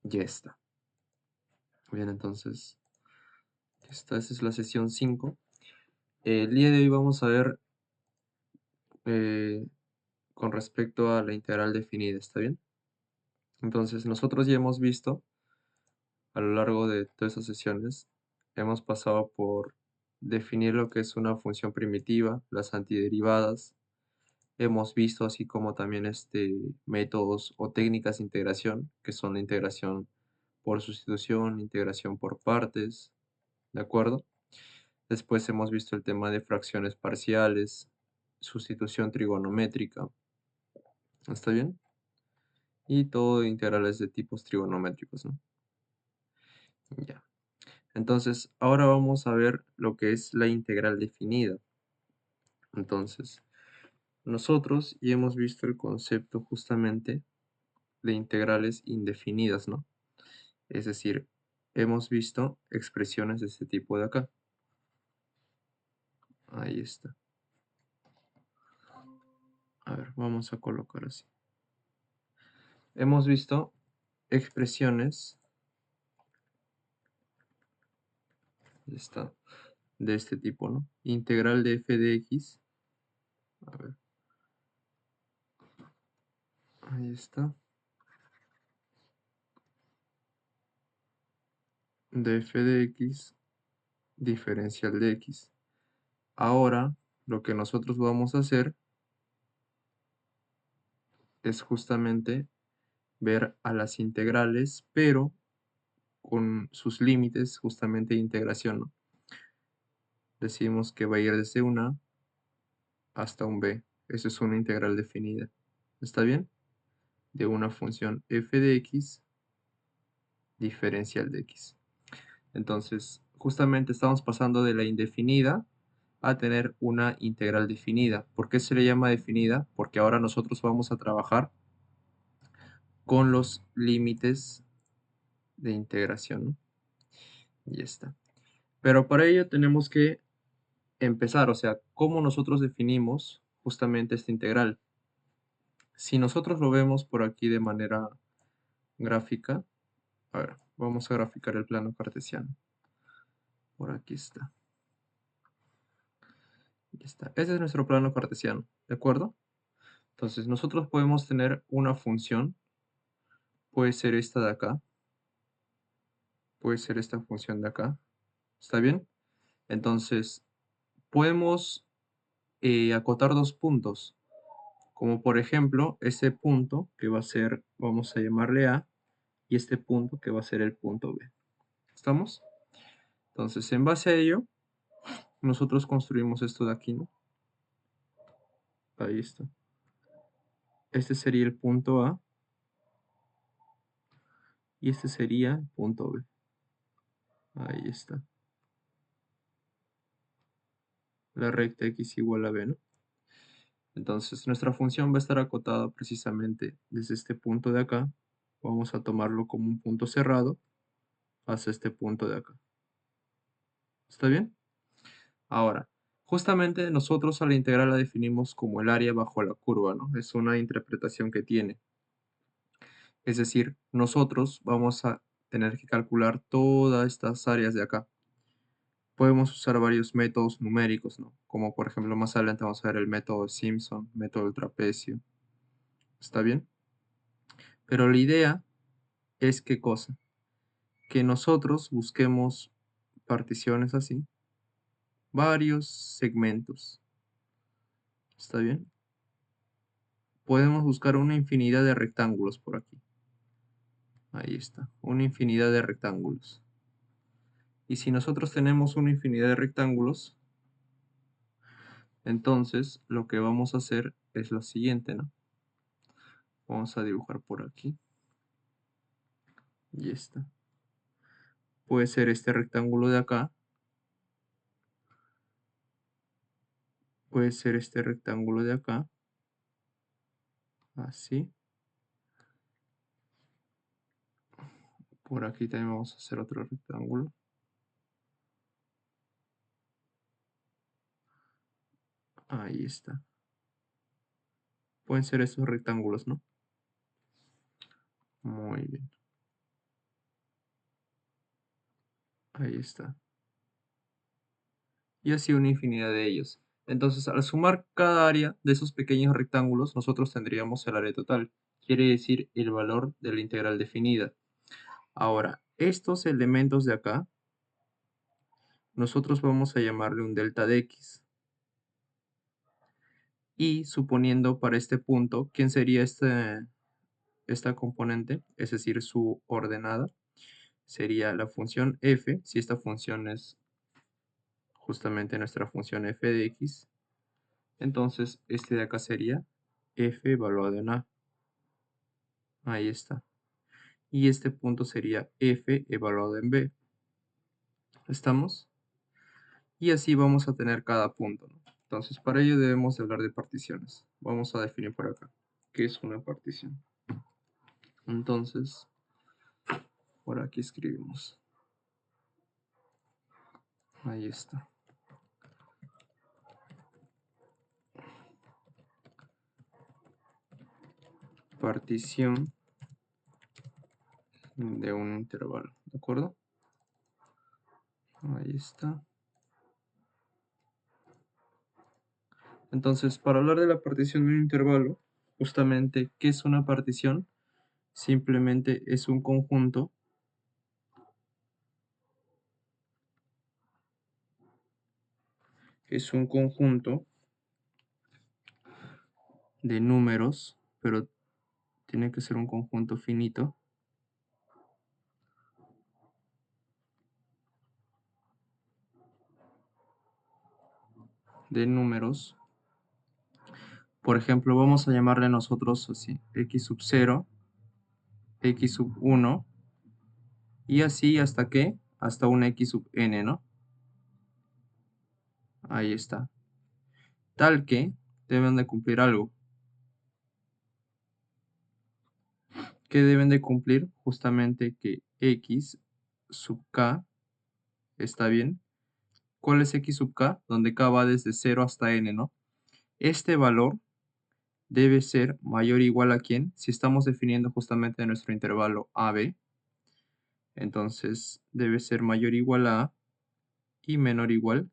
Ya está. Bien, entonces, esta es la sesión 5. El día de hoy vamos a ver eh, con respecto a la integral definida, ¿está bien? Entonces, nosotros ya hemos visto a lo largo de todas esas sesiones, hemos pasado por definir lo que es una función primitiva, las antiderivadas. Hemos visto así como también métodos o técnicas de integración, que son la integración por sustitución, integración por partes, ¿de acuerdo? Después hemos visto el tema de fracciones parciales, sustitución trigonométrica, ¿está bien? Y todo integrales de tipos trigonométricos, ¿no? Ya. Entonces, ahora vamos a ver lo que es la integral definida. Entonces, nosotros ya hemos visto el concepto justamente de integrales indefinidas, ¿no? Es decir, hemos visto expresiones de este tipo de acá. Ahí está. A ver, vamos a colocar así. Hemos visto expresiones, ya está, de este tipo, ¿no? Integral de f de x. A ver, ahí está. De f de x, diferencial de x. Ahora, lo que nosotros vamos a hacer es justamente ver a las integrales, pero con sus límites justamente de integración, ¿no? Decimos que va a ir desde una hasta un b. Eso es una integral definida. ¿Está bien? De una función f de x diferencial de x. Entonces, justamente estamos pasando de la indefinida a tener una integral definida. ¿Por qué se le llama definida? Porque ahora nosotros vamos a trabajar con los límites de integración, ¿no? Y ya está. Pero para ello tenemos que empezar, o sea, cómo nosotros definimos justamente esta integral. Si nosotros lo vemos por aquí de manera gráfica, a ver, vamos a graficar el plano cartesiano. Por aquí está. Ya está. Este es nuestro plano cartesiano, ¿de acuerdo? Entonces, nosotros podemos tener una función, puede ser esta de acá, puede ser esta función de acá, ¿está bien? Entonces, podemos acotar dos puntos, como por ejemplo, ese punto que va a ser, vamos a llamarle A, y este punto que va a ser el punto B. ¿Estamos? Entonces, en base a ello, nosotros construimos esto de aquí, ¿no? Ahí está. Este sería el punto A y este sería el punto B. Ahí está. La recta x igual a b, ¿no? Entonces, nuestra función va a estar acotada precisamente desde este punto de acá. Vamos a tomarlo como un punto cerrado hasta este punto de acá. ¿Está bien? Ahora, justamente nosotros a la integral la definimos como el área bajo la curva, ¿no? Es una interpretación que tiene. Es decir, nosotros vamos a tener que calcular todas estas áreas de acá. Podemos usar varios métodos numéricos, ¿no? Como por ejemplo más adelante vamos a ver el método de Simpson, método del trapecio. ¿Está bien? Pero la idea es ¿qué cosa? Que nosotros busquemos particiones así, varios segmentos. ¿Está bien? Podemos buscar una infinidad de rectángulos por aquí. Ahí está, una infinidad de rectángulos. Y si nosotros tenemos una infinidad de rectángulos, entonces lo que vamos a hacer es lo siguiente, ¿no? Vamos a dibujar por aquí. Y está. Puede ser este rectángulo de acá. Puede ser este rectángulo de acá. Así. Por aquí también vamos a hacer otro rectángulo. Ahí está. Pueden ser estos rectángulos, ¿no? Muy bien. Ahí está. Y así una infinidad de ellos. Entonces, al sumar cada área de esos pequeños rectángulos, nosotros tendríamos el área total. Quiere decir el valor de la integral definida. Ahora, estos elementos de acá, nosotros vamos a llamarle un delta de x. Y suponiendo para este punto, ¿quién sería esta componente? Es decir, su ordenada. Sería la función f, si esta función es justamente nuestra función f de x. Entonces, este de acá sería f evaluado en a. Ahí está. Y este punto sería f evaluado en b. ¿Estamos? Y así vamos a tener cada punto, ¿no? Entonces, para ello debemos de hablar de particiones. Vamos a definir por acá qué es una partición. Entonces, por aquí escribimos. Ahí está. Partición de un intervalo, ¿de acuerdo? Ahí está. Entonces, para hablar de la partición de un intervalo, justamente, ¿qué es una partición? Simplemente es un conjunto de números, pero tiene que ser un conjunto finito de números. Por ejemplo, vamos a llamarle nosotros así, x sub 0, x sub 1, y así hasta qué, hasta un x sub n, ¿no? Ahí está. Tal que deben de cumplir algo. ¿Qué deben de cumplir? Justamente que x sub k está bien. ¿Cuál es x sub k? Donde k va desde 0 hasta n, ¿no? Este valor debe ser mayor o igual a ¿quién? Si estamos definiendo justamente nuestro intervalo AB, entonces debe ser mayor o igual a y menor o igual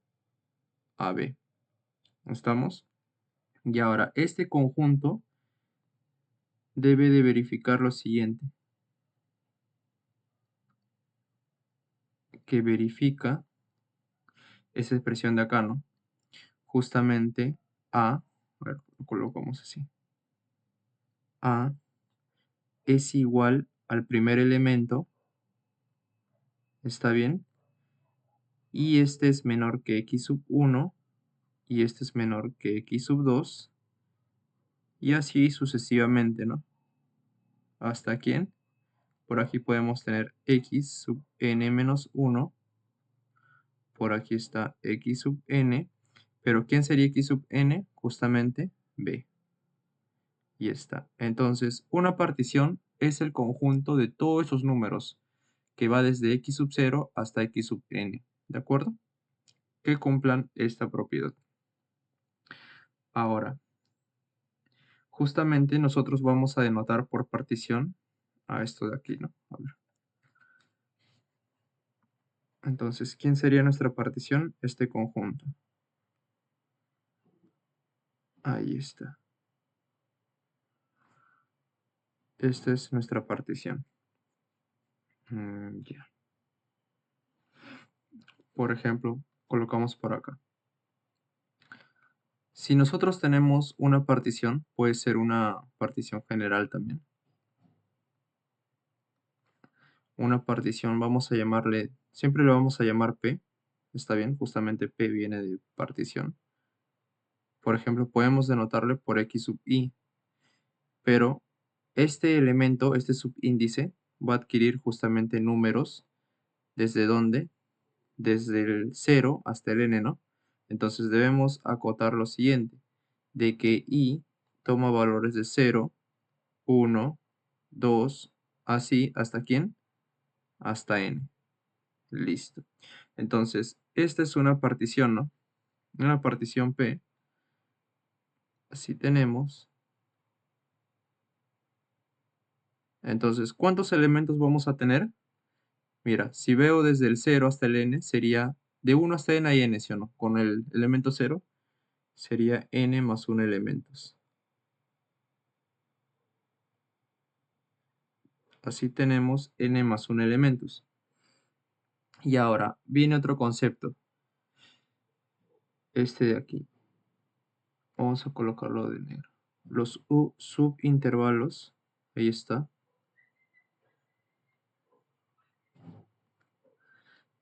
a B. ¿Estamos? Y ahora, este conjunto debe de verificar lo siguiente. Que verifica esa expresión de acá, ¿no? Justamente a ver, lo colocamos así. A es igual al primer elemento, ¿está bien? Y este es menor que x sub 1 y este es menor que x sub 2 y así sucesivamente, ¿no? ¿Hasta quién? Por aquí podemos tener x sub n menos 1, por aquí está x sub n, pero ¿quién sería x sub n? Justamente b. Y está. Entonces, una partición es el conjunto de todos esos números que va desde x sub 0 hasta x sub n, ¿de acuerdo? Que cumplan esta propiedad. Ahora, justamente nosotros vamos a denotar por partición a esto de aquí, ¿no? A ver. Entonces, ¿quién sería nuestra partición? Este conjunto. Ahí está. Esta es nuestra partición. Ya. Por ejemplo, colocamos por acá. Si nosotros tenemos una partición, puede ser una partición general también. Una partición, vamos a llamarle, siempre le vamos a llamar P. Está bien, justamente P viene de partición. Por ejemplo, podemos denotarle por X sub I. Pero este elemento, este subíndice, va a adquirir justamente números. ¿Desde dónde? Desde el 0 hasta el n, ¿no? Entonces debemos acotar lo siguiente, de que i toma valores de 0, 1, 2, así, ¿hasta quién? Hasta n. Listo. Entonces, esta es una partición, ¿no? Una partición P. Así tenemos. Entonces, ¿cuántos elementos vamos a tener? Mira, si veo desde el 0 hasta el n, sería de 1 hasta n hay n, ¿sí o no? Con el elemento 0 sería n más 1 elementos. Así tenemos n más 1 elementos. Y ahora viene otro concepto, este de aquí. Vamos a colocarlo de negro. Los subintervalos, ahí está,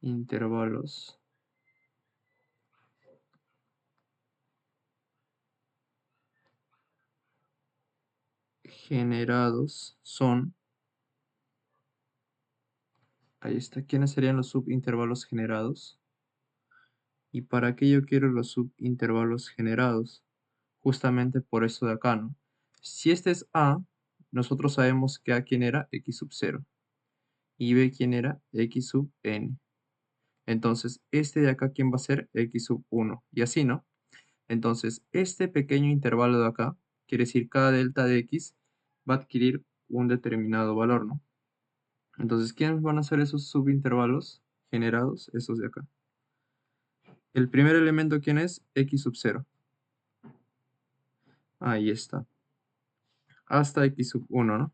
intervalos generados son, ahí está, ¿quiénes serían los subintervalos generados? ¿Y para qué yo quiero los subintervalos generados? Justamente por esto de acá, ¿no? Si este es A, nosotros sabemos que A quién era, x sub 0, y B quién era, x sub n. Entonces, este de acá, ¿quién va a ser? X sub 1, y así, ¿no? Entonces, este pequeño intervalo de acá, quiere decir cada delta de x va a adquirir un determinado valor, ¿no? Entonces, ¿quiénes van a ser esos subintervalos generados? Esos de acá. El primer elemento, ¿quién es? X sub 0. Ahí está. Hasta x sub 1, ¿no?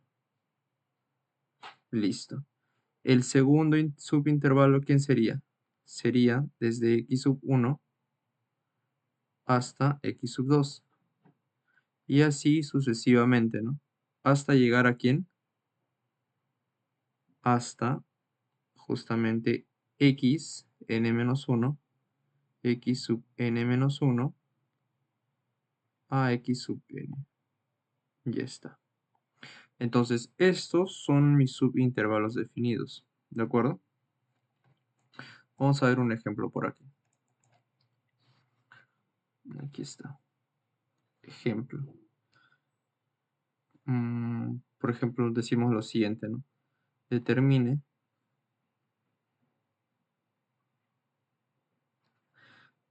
Listo. El segundo subintervalo, ¿quién sería? Sería desde x sub 1 hasta x sub 2. Y así sucesivamente, ¿no? Hasta llegar a quién? Hasta justamente x, n-1, x sub n-1 a x sub n. Ya está. Entonces, estos son mis subintervalos definidos. ¿De acuerdo? Vamos a ver un ejemplo por aquí. Aquí está. Ejemplo. Por ejemplo, decimos lo siguiente, ¿no? Determine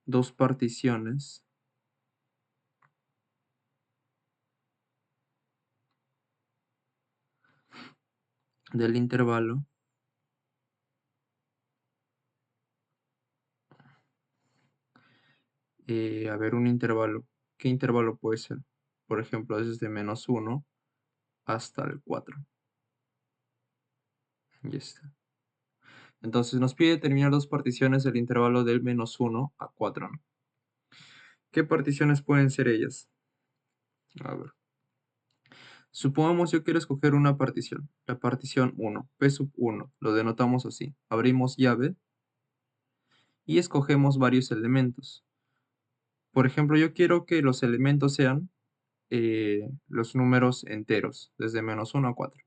dos particiones del intervalo a ver, un intervalo. ¿Qué intervalo puede ser? Por ejemplo, desde -1 hasta el 4. Ya está. Entonces nos pide determinar dos particiones del intervalo del -1 a 4, ¿no? ¿Qué particiones pueden ser ellas? A ver. Supongamos yo quiero escoger una partición. La partición 1, P sub 1. Lo denotamos así. Abrimos llave y escogemos varios elementos. Por ejemplo, yo quiero que los elementos sean los números enteros, desde -1 a 4.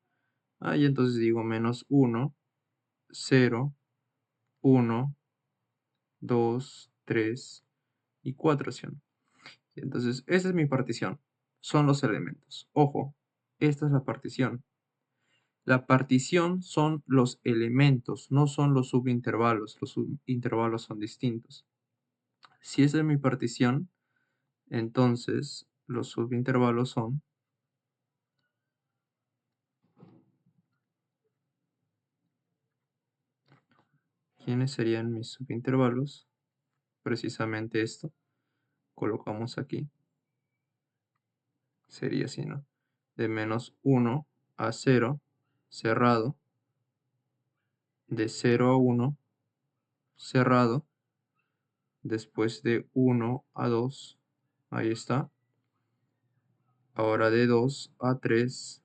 Y entonces digo -1, 0, 1, 2, 3 y 4, ¿sí o no? Entonces, esa es mi partición. Son los elementos. Ojo, esta es la partición. La partición son los elementos, no son los subintervalos. Los subintervalos son distintos. Si esa es mi partición, entonces los subintervalos son, ¿quiénes serían mis subintervalos? Precisamente esto. Colocamos aquí. Sería así, ¿no? De -1 a 0, cerrado. De 0 a 1, cerrado. Después de 1 a 2, ahí está. Ahora de 2 a 3.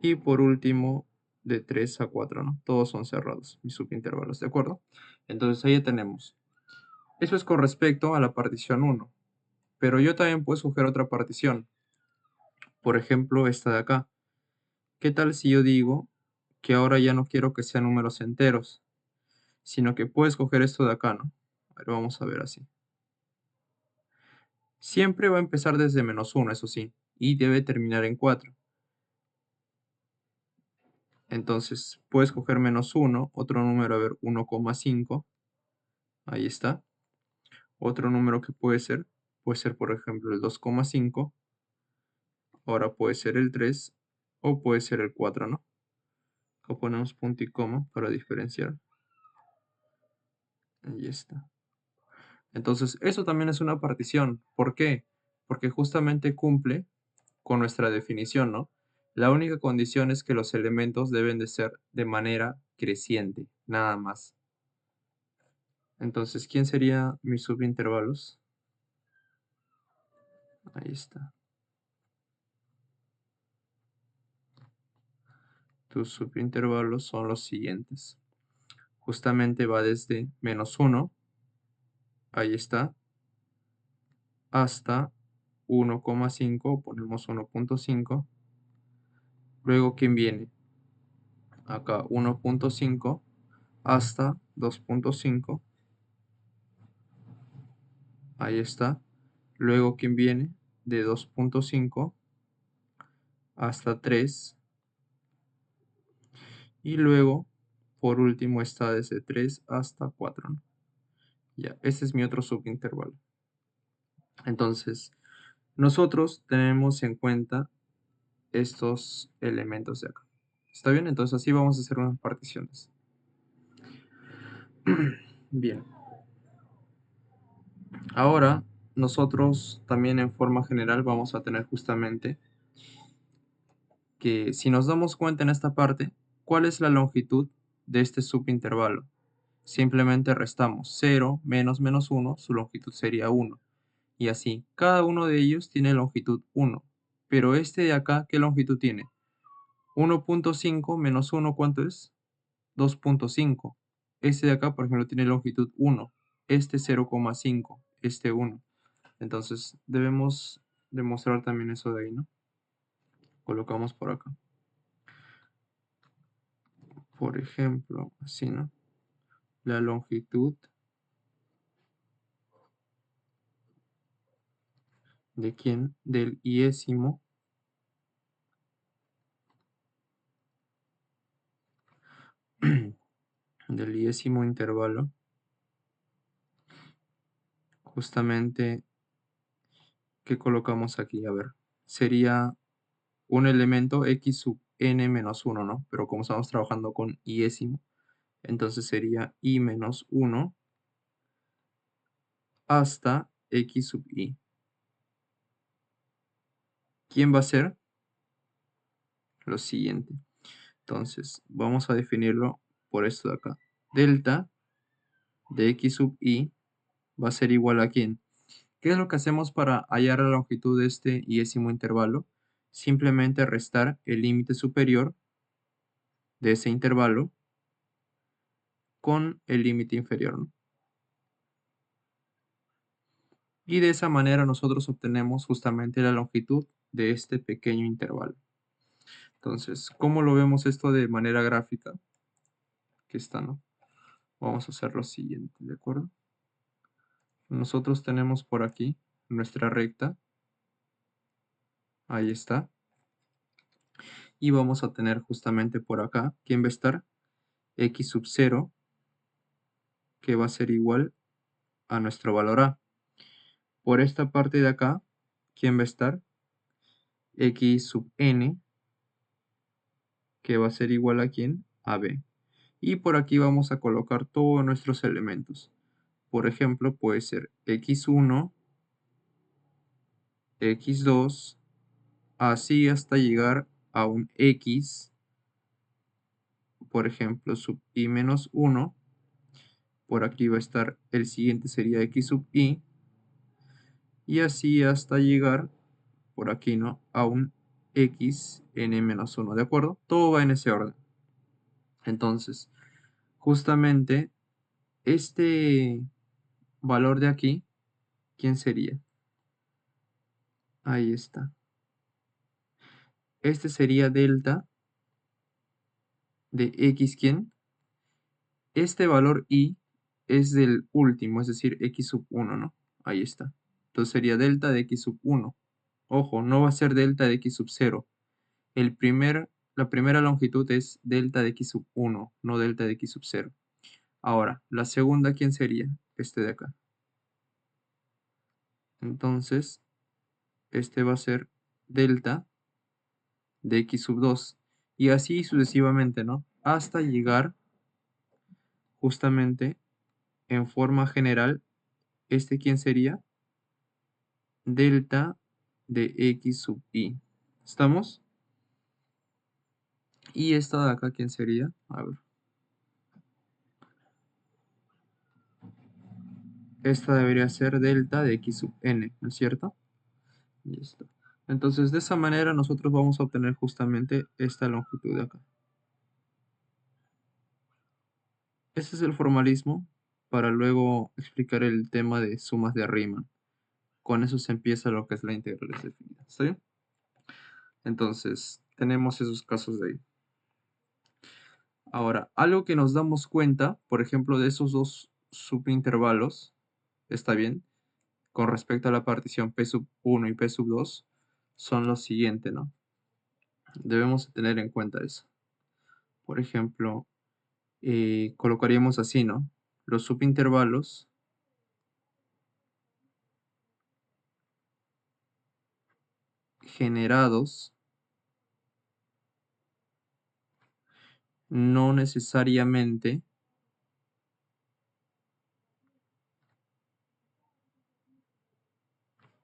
Y por último, de 3 a 4, ¿no? Todos son cerrados, mis subintervalos, ¿de acuerdo? Entonces ahí ya tenemos. Eso es con respecto a la partición 1. Pero yo también puedo escoger otra partición. Por ejemplo, esta de acá. ¿Qué tal si yo digo que ahora ya no quiero que sean números enteros, sino que puedo escoger esto de acá, ¿no? A ver, vamos a ver así. Siempre va a empezar desde -1, eso sí, y debe terminar en 4. Entonces, puedo escoger -1, otro número, a ver, 1,5. Ahí está. Otro número que puede ser por ejemplo el 2,5. Ahora puede ser el 3 o puede ser el 4, ¿no? Acá ponemos punto y coma para diferenciar. Ahí está. Entonces, eso también es una partición. ¿Por qué? Porque justamente cumple con nuestra definición, ¿no? La única condición es que los elementos deben de ser de manera creciente, nada más. Entonces, ¿quién sería mis subintervalos? Ahí está. Tus subintervalos son los siguientes. Justamente va desde -1, ahí está, hasta 1,5, ponemos 1,5. Luego, ¿quién viene? Acá 1,5 hasta 2,5. Ahí está. Luego, ¿quién viene? De 2,5 hasta 3. Y luego, por último, está desde 3 hasta 4, ¿no? Ya, ese es mi otro subintervalo. Entonces, nosotros tenemos en cuenta estos elementos de acá. ¿Está bien? Entonces así vamos a hacer unas particiones. Bien. Ahora, nosotros también en forma general vamos a tener justamente que si nos damos cuenta en esta parte, ¿cuál es la longitud de este subintervalo? Simplemente restamos 0 menos menos 1, su longitud sería 1. Y así, cada uno de ellos tiene longitud 1. Pero este de acá, ¿qué longitud tiene? 1,5 menos 1, ¿cuánto es? 2,5. Este de acá, por ejemplo, tiene longitud 1. Este 0,5. Este 1. Entonces, debemos demostrar también eso de ahí, ¿no? Colocamos por acá. Por ejemplo, así, ¿no? La longitud ¿de quién? Del iésimo del iésimo intervalo, justamente, ¿qué colocamos aquí? A ver, sería un elemento x sub n menos 1, ¿no? Pero como estamos trabajando con iésimo, entonces sería i menos 1 hasta x sub i. ¿Quién va a ser? Lo siguiente. Entonces, vamos a definirlo por esto de acá. Delta de x sub i va a ser igual a ¿quién? ¿Qué es lo que hacemos para hallar la longitud de este iésimo intervalo? Simplemente restar el límite superior de ese intervalo con el límite inferior, ¿no? Y de esa manera nosotros obtenemos justamente la longitud de este pequeño intervalo. Entonces, ¿cómo lo vemos esto de manera gráfica? Aquí está, ¿no? Vamos a hacer lo siguiente, ¿de acuerdo? Nosotros tenemos por aquí nuestra recta. Ahí está. Y vamos a tener justamente por acá, ¿quién va a estar? X sub 0, que va a ser igual a nuestro valor A. Por esta parte de acá, ¿quién va a estar? X sub n, que va a ser igual a ¿quién? A B. Y por aquí vamos a colocar todos nuestros elementos. Por ejemplo, puede ser x1, x2, así hasta llegar a un x, por ejemplo, sub i menos 1. Por aquí va a estar el siguiente, sería x sub i. Y así hasta llegar por aquí, ¿no? A un x n menos 1, ¿de acuerdo? Todo va en ese orden. Entonces, justamente este valor de aquí, ¿quién sería? Ahí está. Este sería delta de x, ¿quién? Este valor i es del último, es decir, x sub 1, ¿no? Ahí está. Entonces sería delta de x sub 1. Ojo, no va a ser delta de x sub 0. La primera longitud es delta de x sub 1, no delta de x sub 0. Ahora, la segunda, ¿quién sería? Este de acá. Entonces, este va a ser delta de x sub 2. Y así sucesivamente, ¿no? Hasta llegar justamente en forma general, ¿quién sería? Delta de x sub i. ¿Estamos? Y esta de acá, ¿quién sería? A ver. Esta debería ser delta de x sub n, ¿no es cierto? Y está. Entonces, de esa manera nosotros vamos a obtener justamente esta longitud de acá. Ese es el formalismo para luego explicar el tema de sumas de Riemann. Con eso se empieza lo que es la integral definida. ¿Está bien? Entonces, tenemos esos casos de ahí. Ahora, algo que nos damos cuenta, por ejemplo, de esos dos subintervalos, ¿está bien? Con respecto a la partición P sub 1 y P sub 2, son lo siguiente, ¿no? Debemos tener en cuenta eso. Por ejemplo, colocaríamos así, ¿no? Los subintervalos generados no necesariamente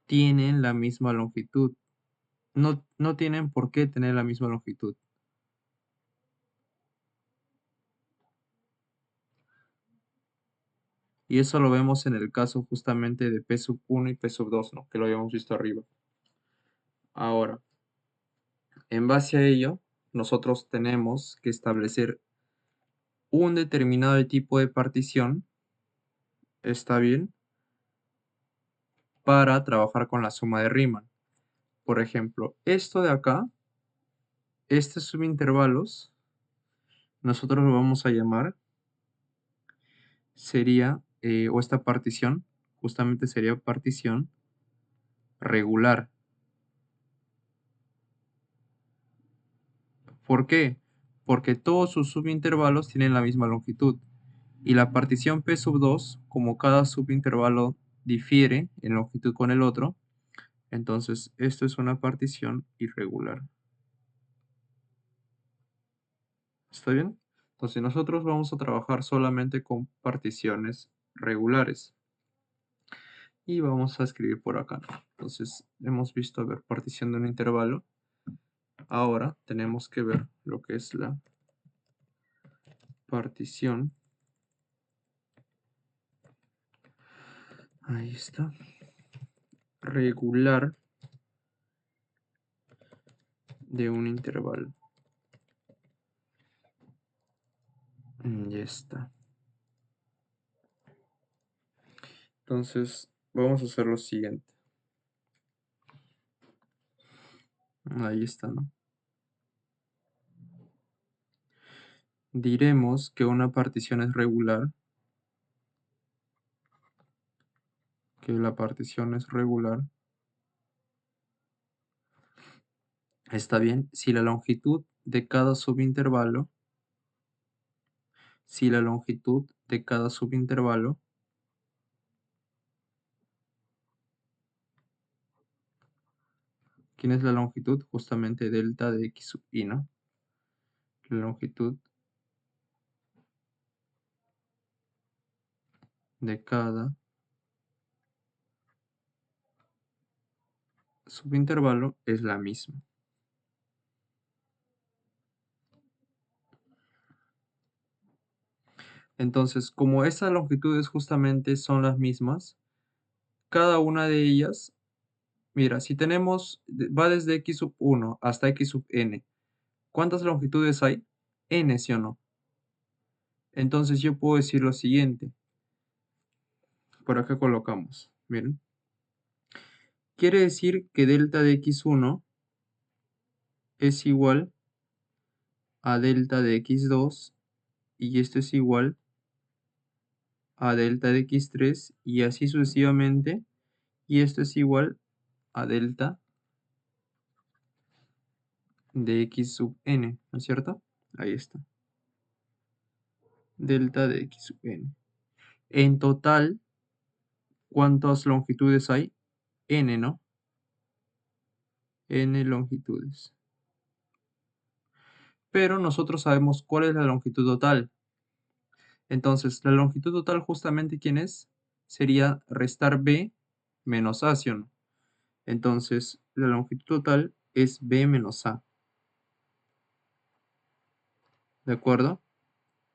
tienen la misma longitud. No tienen por qué tener la misma longitud. Y eso lo vemos en el caso justamente de P sub 1 y P sub 2, ¿no? Que lo habíamos visto arriba. Ahora, en base a ello, nosotros tenemos que establecer un determinado tipo de partición, ¿está bien? Para trabajar con la suma de Riemann. Por ejemplo, esto de acá, estos subintervalos, nosotros lo vamos a llamar, sería, o esta partición, justamente sería partición regular. ¿Por qué? Porque todos sus subintervalos tienen la misma longitud. Y la partición P sub 2, como cada subintervalo difiere en longitud con el otro, entonces esto es una partición irregular. ¿Está bien? Entonces nosotros vamos a trabajar solamente con particiones regulares. Y vamos a escribir por acá. Entonces hemos visto, a ver, partición de un intervalo. Ahora tenemos que ver lo que es la partición. Ahí está. Regular de un intervalo. Ya está. Entonces vamos a hacer lo siguiente. Ahí está, ¿no? Diremos que una partición es regular, que la partición es regular. Está bien, si la longitud de cada subintervalo, ¿quién es la longitud? Justamente delta de x sub i, ¿no? La longitud de cada subintervalo es la misma. Entonces, como esas longitudes justamente son las mismas, cada una de ellas, mira, si tenemos, va desde x sub 1 hasta x sub n, ¿cuántas longitudes hay? N, ¿sí o no? Entonces yo puedo decir lo siguiente, por acá colocamos, miren, quiere decir que delta de x1 es igual a delta de x2 y esto es igual a delta de x3 y así sucesivamente, y esto es igual a delta de x sub n, ¿no es cierto? Ahí está. Delta de x sub n. En total, ¿cuántas longitudes hay? N, ¿no? N longitudes. pero nosotros sabemos cuál es la longitud total. Entonces, la longitud total justamente, ¿quién es? Sería restar b menos a, ¿sí o no? Entonces, la longitud total es b menos a. ¿De acuerdo?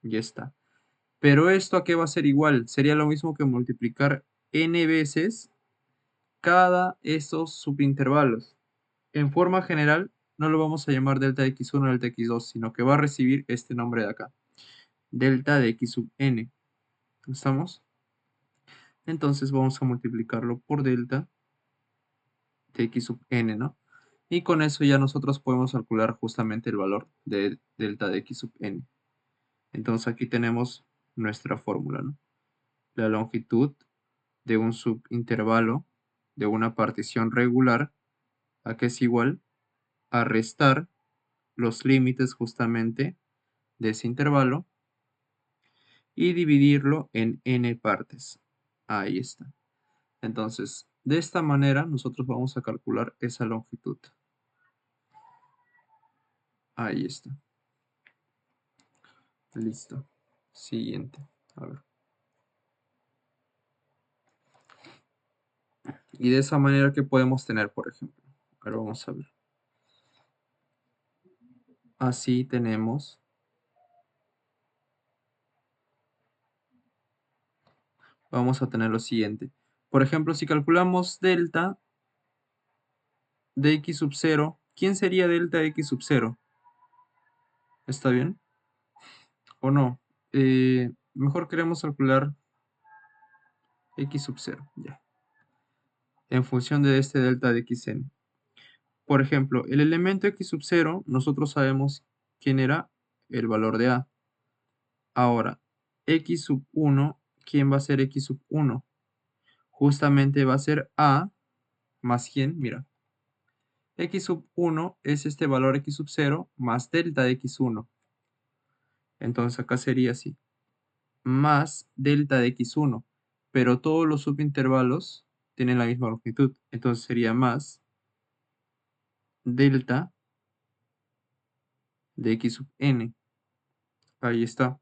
Ya está. Pero esto a qué va a ser igual. Sería lo mismo que multiplicar n veces cada esos subintervalos. En forma general, no lo vamos a llamar delta de x1 o delta de x2, sino que va a recibir este nombre de acá. Delta de x sub n. ¿Estamos? Entonces vamos a multiplicarlo por delta de x sub n, ¿no? Y con eso ya nosotros podemos calcular justamente el valor de delta de x sub n. Entonces aquí tenemos nuestra fórmula, ¿no? La longitud de un subintervalo de una partición regular, ¿a qué es igual? A restar los límites justamente de ese intervalo y dividirlo en n partes. Ahí está. Entonces, de esta manera nosotros vamos a calcular esa longitud. Ahí está. Listo. Siguiente. A ver. Y de esa manera que podemos tener, por ejemplo. Ahora vamos a ver. Así tenemos. Vamos a tener lo siguiente. Por ejemplo, si calculamos delta de x sub 0, ¿quién sería delta de x sub 0? ¿Está bien? ¿O no? Mejor queremos calcular x sub 0, ya. En función de este delta de xn. Por ejemplo, el elemento x sub 0, nosotros sabemos quién era el valor de a. Ahora, x sub 1, ¿quién va a ser x sub 1? Justamente va a ser a más quién, mira. X sub 1 es este valor x sub 0 más delta de x1. Entonces acá sería así. Más delta de x1. Pero todos los subintervalos tienen la misma longitud. Entonces sería más delta de x sub n. Ahí está.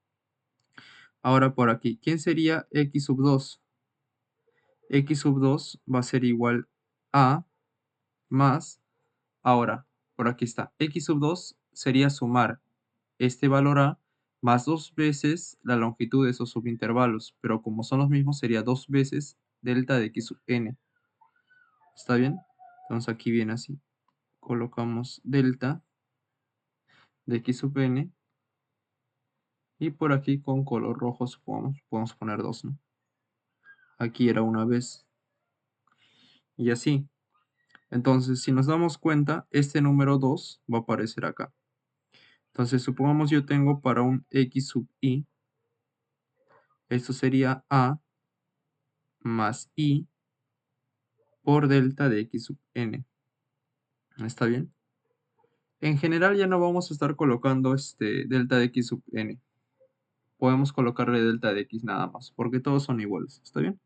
Ahora por aquí, ¿quién sería x sub 2? X sub 2 va a ser igual a más, ahora, por aquí está, x sub 2 sería sumar este valor a más dos veces la longitud de esos subintervalos, pero como son los mismos sería dos veces delta de x sub n. ¿Está bien? Entonces aquí viene así. Colocamos delta de x sub n y por aquí con color rojo supongamos, podemos poner 2, ¿no? Aquí era una vez y así. Entonces, si nos damos cuenta, este número 2 va a aparecer acá. Entonces, supongamos yo tengo para un x sub i, esto sería a más i por delta de x sub n. ¿Está bien? En general ya no vamos a estar colocando delta de x sub n. Podemos colocarle delta de x nada más, porque todos son iguales. ¿Está bien?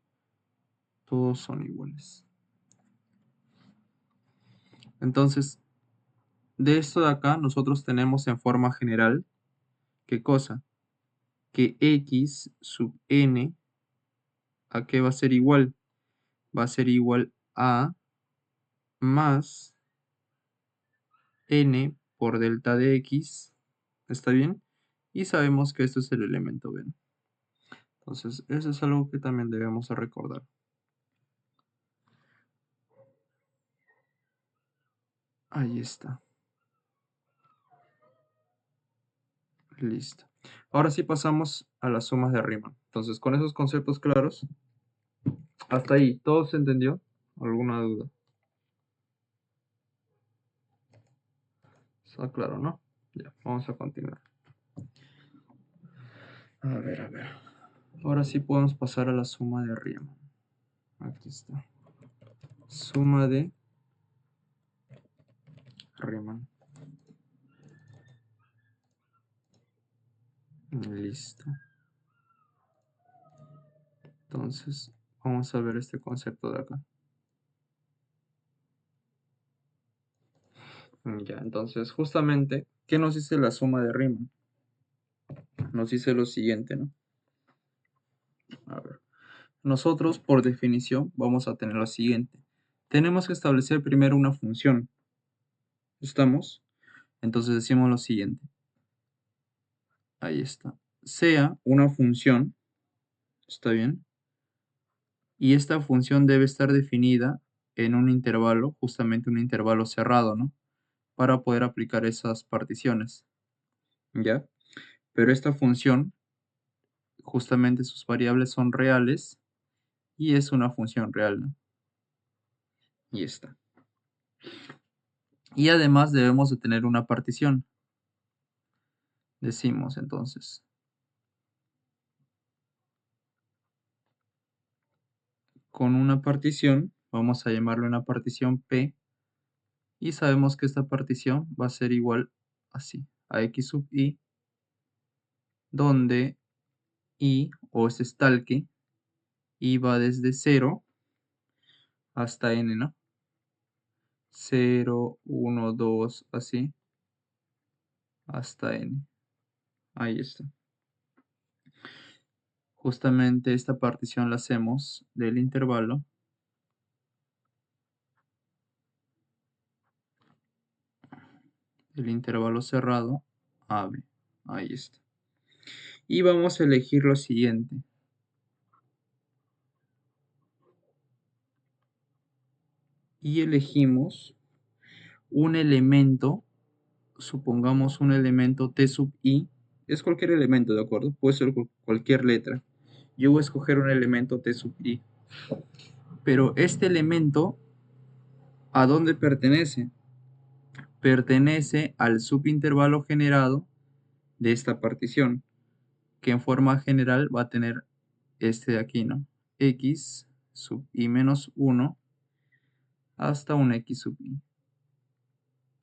Todos son iguales. Entonces, de esto de acá, nosotros tenemos en forma general, ¿qué cosa? Que x sub n, ¿a qué va a ser igual? Va a ser igual a más n por delta de x, ¿está bien? Y sabemos que esto es el elemento b, ¿no? Entonces, eso es algo que también debemos recordar. Ahí está. Listo. Ahora sí pasamos a las sumas de Riemann. Entonces, con esos conceptos claros, hasta ahí, ¿todo se entendió? ¿Alguna duda? Está claro, ¿no? Ya, vamos a continuar. A ver, a ver. Ahora sí podemos pasar a la suma de Riemann. Aquí está. Suma de Riemann. Listo. Entonces, vamos a ver este concepto de acá. Ya, entonces, justamente ¿Qué nos dice la suma de Riemann? Nos dice lo siguiente, ¿no? A ver. Nosotros, por definición, vamos a tener lo siguiente. Tenemos que establecer primero una función. ¿Estamos? Entonces decimos lo siguiente. Ahí está. Sea una función, ¿está bien? Y esta función debe estar definida en un intervalo, justamente un intervalo cerrado, ¿no? Para poder aplicar esas particiones, ¿ya? Pero esta función, justamente sus variables son reales y es una función real, ¿no? Y está. Y además debemos de tener una partición. Decimos entonces, con una partición, vamos a llamarle una partición P, y sabemos que esta partición va a ser igual así, a x sub i, donde i, o es estalque, i va desde 0 hasta n, ¿no? 0, 1, 2, así, hasta n. Ahí está. Justamente esta partición la hacemos del intervalo cerrado AB. Ahí está. Y vamos a elegir lo siguiente. Y elegimos un elemento, supongamos un elemento t sub i, es cualquier elemento, ¿de acuerdo? Puede ser cualquier letra. Yo voy a escoger un elemento t sub i. Pero este elemento, ¿a dónde pertenece? Pertenece al subintervalo generado de esta partición, que en forma general va a tener este de aquí, ¿no? X sub i menos 1 hasta un x sub i.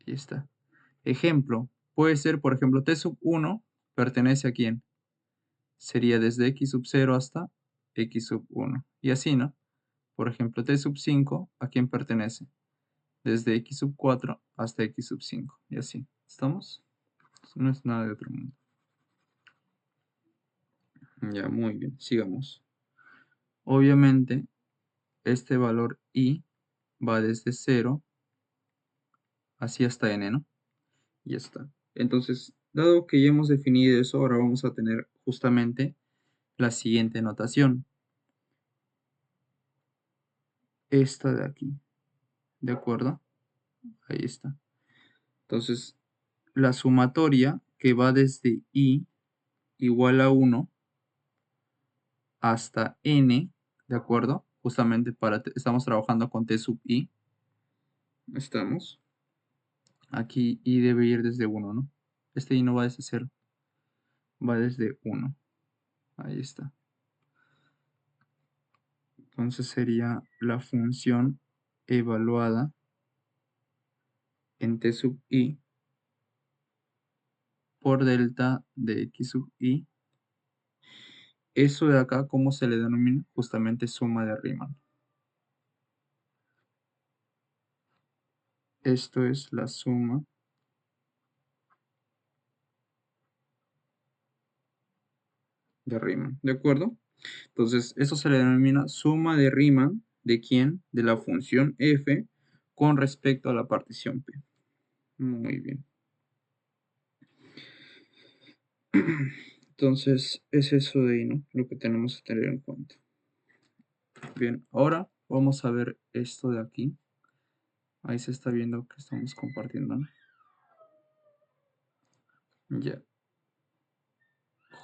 Ahí está. Ejemplo, puede ser, por ejemplo, t sub 1 pertenece a quién? Sería desde x sub 0 hasta x sub 1. Y así, ¿no? Por ejemplo, t sub 5, ¿a quién pertenece? Desde x sub 4 hasta x sub 5. Y así. ¿Estamos? No es nada de otro mundo. Ya, muy bien. Sigamos. Obviamente, este valor i va desde 0 así hasta n, ¿no? Y ya está. Entonces, dado que ya hemos definido eso, ahora vamos a tener justamente la siguiente notación. Esta de aquí. ¿De acuerdo? Ahí está. Entonces, la sumatoria que va desde i igual a 1 hasta n, ¿de acuerdo? Justamente estamos trabajando con t sub i. Estamos. Aquí i debe ir desde 1, ¿no? Este i no va desde 0. Va desde 1. Ahí está. Entonces sería la función evaluada en t sub i por delta de x sub i. Eso de acá, ¿cómo se le denomina? Justamente suma de Riemann. Esto es la suma de Riemann, ¿de acuerdo? Entonces, eso se le denomina suma de Riemann, ¿de quién? De la función f con respecto a la partición p. Muy bien. Entonces, es eso de ahí, ¿no? Lo que tenemos que tener en cuenta. Bien, ahora vamos a ver esto de aquí. Ahí se está viendo que estamos compartiendo, ¿no? Ya.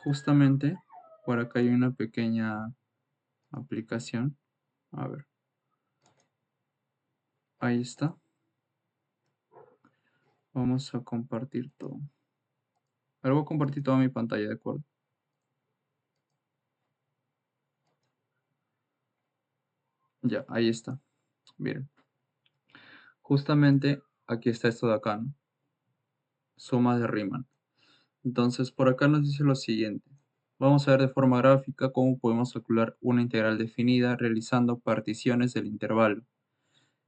Justamente por acá hay una pequeña aplicación. A ver. Ahí está. Vamos a compartir todo. Ahora voy a compartir toda mi pantalla, ¿de acuerdo? Ya, ahí está. Miren. Justamente aquí está esto de acá, ¿no? Suma de Riemann. Entonces, por acá nos dice lo siguiente. Vamos a ver de forma gráfica cómo podemos calcular una integral definida realizando particiones del intervalo.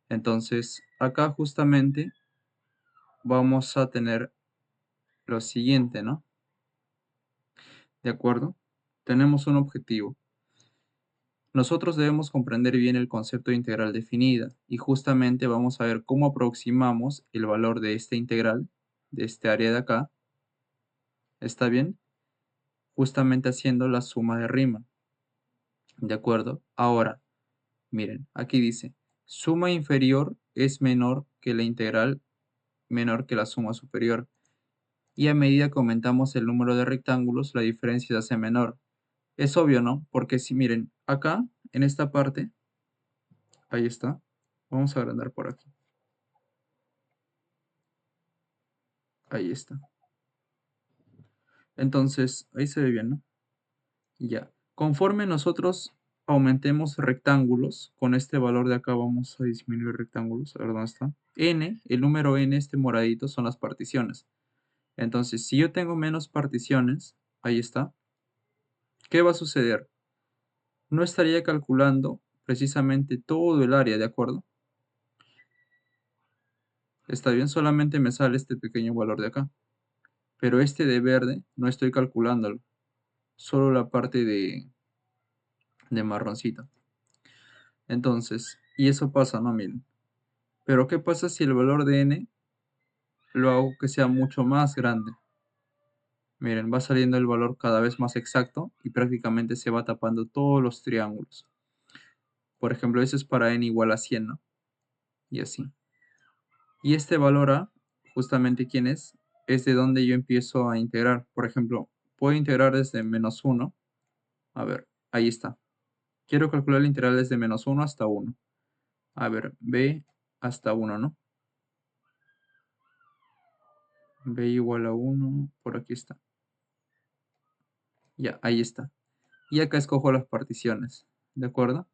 Entonces, acá justamente vamos a tener lo siguiente, ¿no? ¿De acuerdo? Tenemos un objetivo. Nosotros debemos comprender bien el concepto de integral definida y justamente vamos a ver cómo aproximamos el valor de esta integral, de este área de acá, ¿está bien? Justamente haciendo la suma de Riemann, ¿de acuerdo? Ahora, miren, aquí dice, suma inferior es menor que la integral menor que la suma superior. Y a medida que aumentamos el número de rectángulos, la diferencia se hace menor. Es obvio, ¿no? Porque si miren, acá, en esta parte, ahí está. Vamos a agrandar por aquí. Ahí está. Entonces, ahí se ve bien, ¿no? Ya. Conforme nosotros aumentemos rectángulos, con este valor de acá vamos a disminuir rectángulos. A ver dónde está. N, el número N, este moradito, son las particiones. Entonces, si yo tengo menos particiones, ahí está, ¿qué va a suceder? No estaría calculando precisamente todo el área, ¿de acuerdo? Está bien, solamente me sale este pequeño valor de acá. Pero este de verde no estoy calculándolo, solo la parte de marroncito. Entonces, y eso pasa, ¿no? Miren. Pero ¿qué pasa si el valor de n lo hago que sea mucho más grande? Miren, va saliendo el valor cada vez más exacto y prácticamente se va tapando todos los triángulos. Por ejemplo, eso es para n igual a 100, ¿no? Y así. Y este valor a, justamente ¿quién es? Es de donde yo empiezo a integrar. Por ejemplo, puedo integrar desde -1. A ver, ahí está. Quiero calcular la integral desde -1 hasta 1. A ver, b hasta 1, ¿no? B igual a 1, por aquí está. Ya, ahí está. Y acá escojo las particiones, ¿de acuerdo?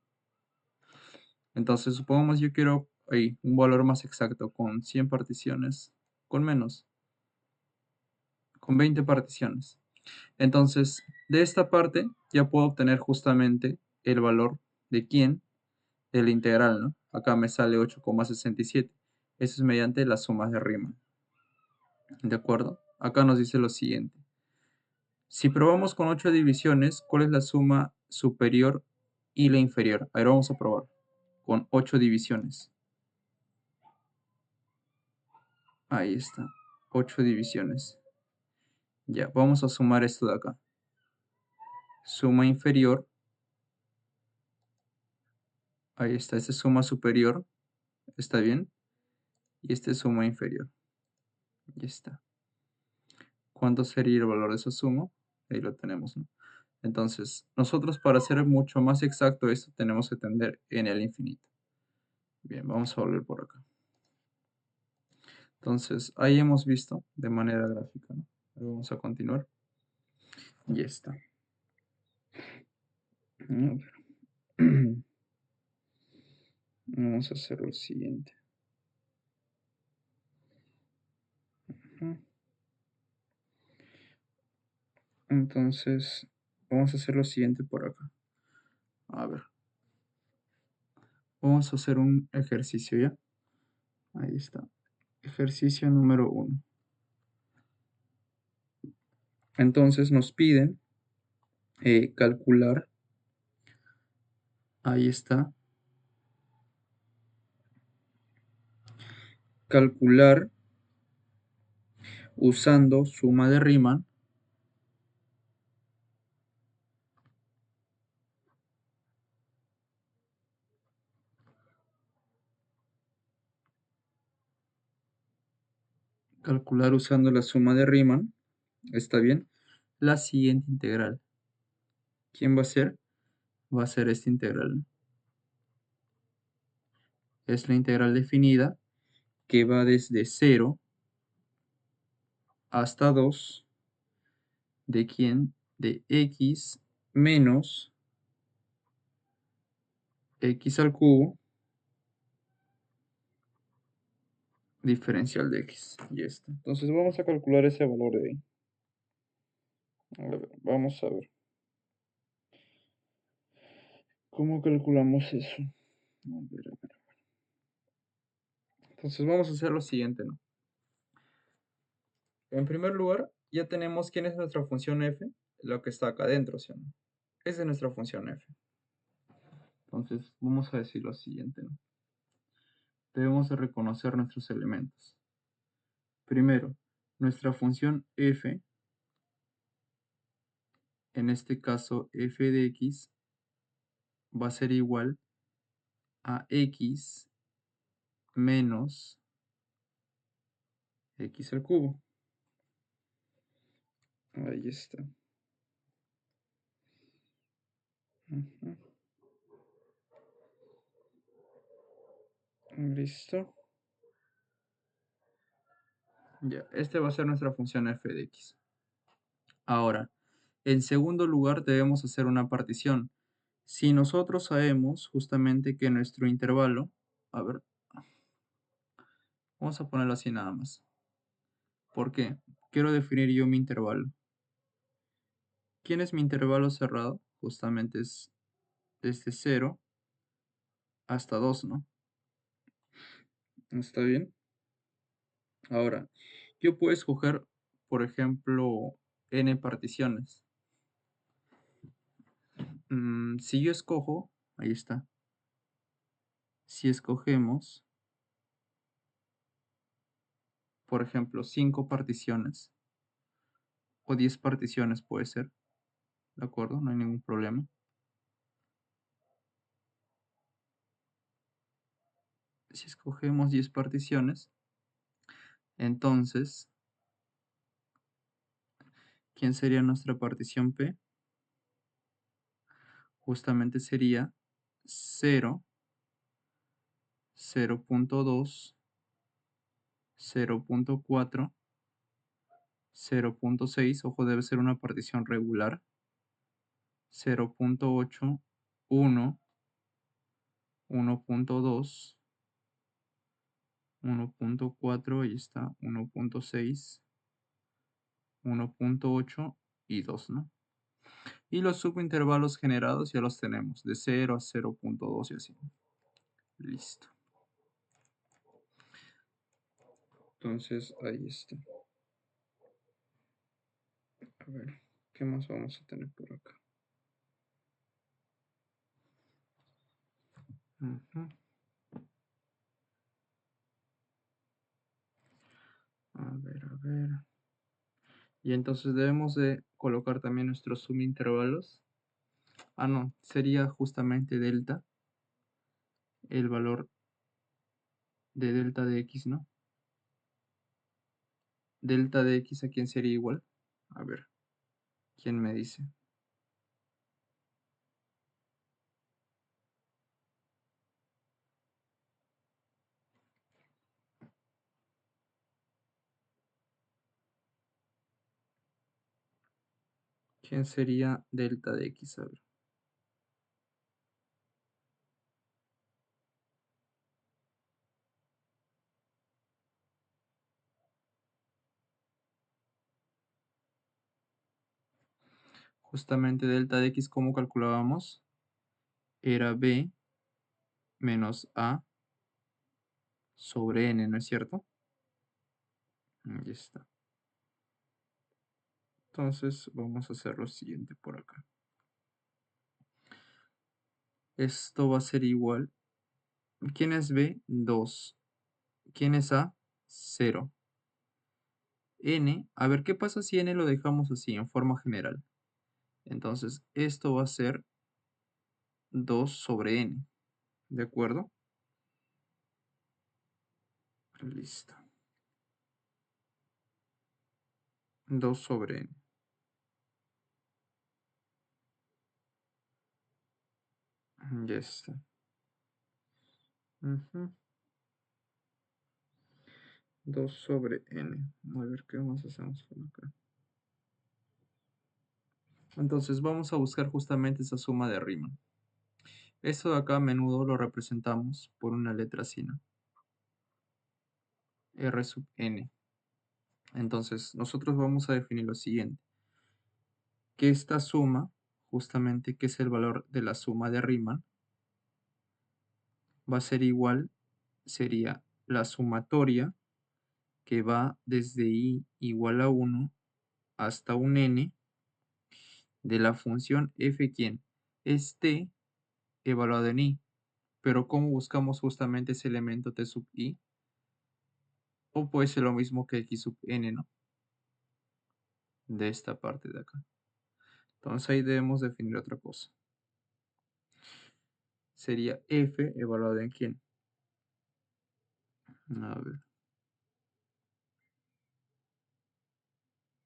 Entonces, supongamos yo quiero ahí un valor más exacto, con 100 particiones, con menos, con 20 particiones. Entonces, de esta parte ya puedo obtener justamente el valor de quién, de la integral, ¿no? Acá me sale 8,67. Eso es mediante las sumas de Riemann, ¿de acuerdo? Acá nos dice lo siguiente. Si probamos con 8 divisiones, ¿cuál es la suma superior y la inferior? A ver, vamos a probar. Con 8 divisiones. Ahí está. 8 divisiones. Ya, vamos a sumar esto de acá. Suma inferior. Ahí está, esta es suma superior. ¿Está bien? Y esta es suma inferior. Ya está. ¿Cuánto sería el valor de esa suma? Ahí lo tenemos, ¿no? Entonces, nosotros para hacer mucho más exacto esto tenemos que tender n al infinito. Bien, vamos a volver por acá. Entonces, ahí hemos visto de manera gráfica, ¿no? Ahora vamos a continuar. Y está. A ver. Vamos a hacer lo siguiente. Ujú. Entonces, vamos a hacer lo siguiente por acá. A ver. Vamos a hacer un ejercicio ya. Ahí está. Ejercicio número 1. Entonces nos piden calcular. Ahí está. Calcular usando suma de Riemann. Calcular usando la suma de Riemann. ¿Está bien? La siguiente integral. ¿Quién va a ser? Va a ser esta integral. Es la integral definida que va desde 0 hasta 2 de quién? De x menos x al cubo diferencial de x. Y esto. Entonces vamos a calcular ese valor de ahí. A ver, vamos a ver. ¿Cómo calculamos eso? A ver, a ver. Entonces vamos a hacer lo siguiente, ¿no? En primer lugar, ya tenemos quién es nuestra función f, lo que está acá adentro, ¿sí o no? Esa es nuestra función f. Entonces, vamos a decir lo siguiente, ¿no? Debemos de reconocer nuestros elementos. Primero, nuestra función f, en este caso f de x, va a ser igual a x menos x al cubo. Ahí está. Ujú. Listo. Ya, este va a ser nuestra función f de x. Ahora, en segundo lugar debemos hacer una partición. Si nosotros sabemos justamente que nuestro intervalo, a ver, vamos a ponerlo así nada más. ¿Por qué? Quiero definir yo mi intervalo. ¿Quién es mi intervalo cerrado? Justamente es desde 0 hasta 2, ¿no? ¿Está bien? Ahora, yo puedo escoger, por ejemplo, n particiones. Si yo escojo, ahí está. Si escogemos, por ejemplo, 5 particiones o 10 particiones puede ser, ¿de acuerdo? No hay ningún problema. Si escogemos 10 particiones, entonces, ¿quién sería nuestra partición P? Justamente sería 0, 0.2, 0.4, 0.6, ojo, debe ser una partición regular, 0.8, 1, 1.2, 1.4, ahí está, 1.6, 1.8 y 2, ¿no? Y los subintervalos generados ya los tenemos, de 0 a 0.2 y así. Listo. Entonces, ahí está. A ver, ¿qué más vamos a tener por acá? Ujú. A ver, a ver. Y entonces debemos de colocar también nuestros subintervalos. Ah, no, sería justamente delta, el valor de delta de x, ¿no? Delta de x, ¿a quién sería igual? A ver, ¿quién me dice? ¿Quién sería delta de x? A ver. Justamente delta de x, ¿cómo calculábamos? Era b menos a sobre n, ¿no es cierto? Ahí está. Entonces vamos a hacer lo siguiente por acá. Esto va a ser igual. ¿Quién es b? 2. ¿Quién es a? 0. N, a ver, ¿qué pasa si n lo dejamos así, en forma general? Entonces, esto va a ser 2 sobre n, ¿de acuerdo? Listo. 2 sobre n. Ya está. Ujú. 2 sobre n. A ver, ¿qué más hacemos por acá? Entonces, vamos a buscar justamente esa suma de Riemann. Esto de acá a menudo lo representamos por una letra así, ¿no? R sub n. Entonces, nosotros vamos a definir lo siguiente. Que esta suma, justamente que es el valor de la suma de Riemann, va a ser igual, sería la sumatoria que va desde i igual a 1 hasta un n de la función f, ¿quién? Es t evaluado en i. Pero ¿cómo buscamos justamente ese elemento t sub i? O puede ser lo mismo que x sub n, ¿no? De esta parte de acá. Entonces ahí debemos definir otra cosa. Sería f evaluado en quién. A ver.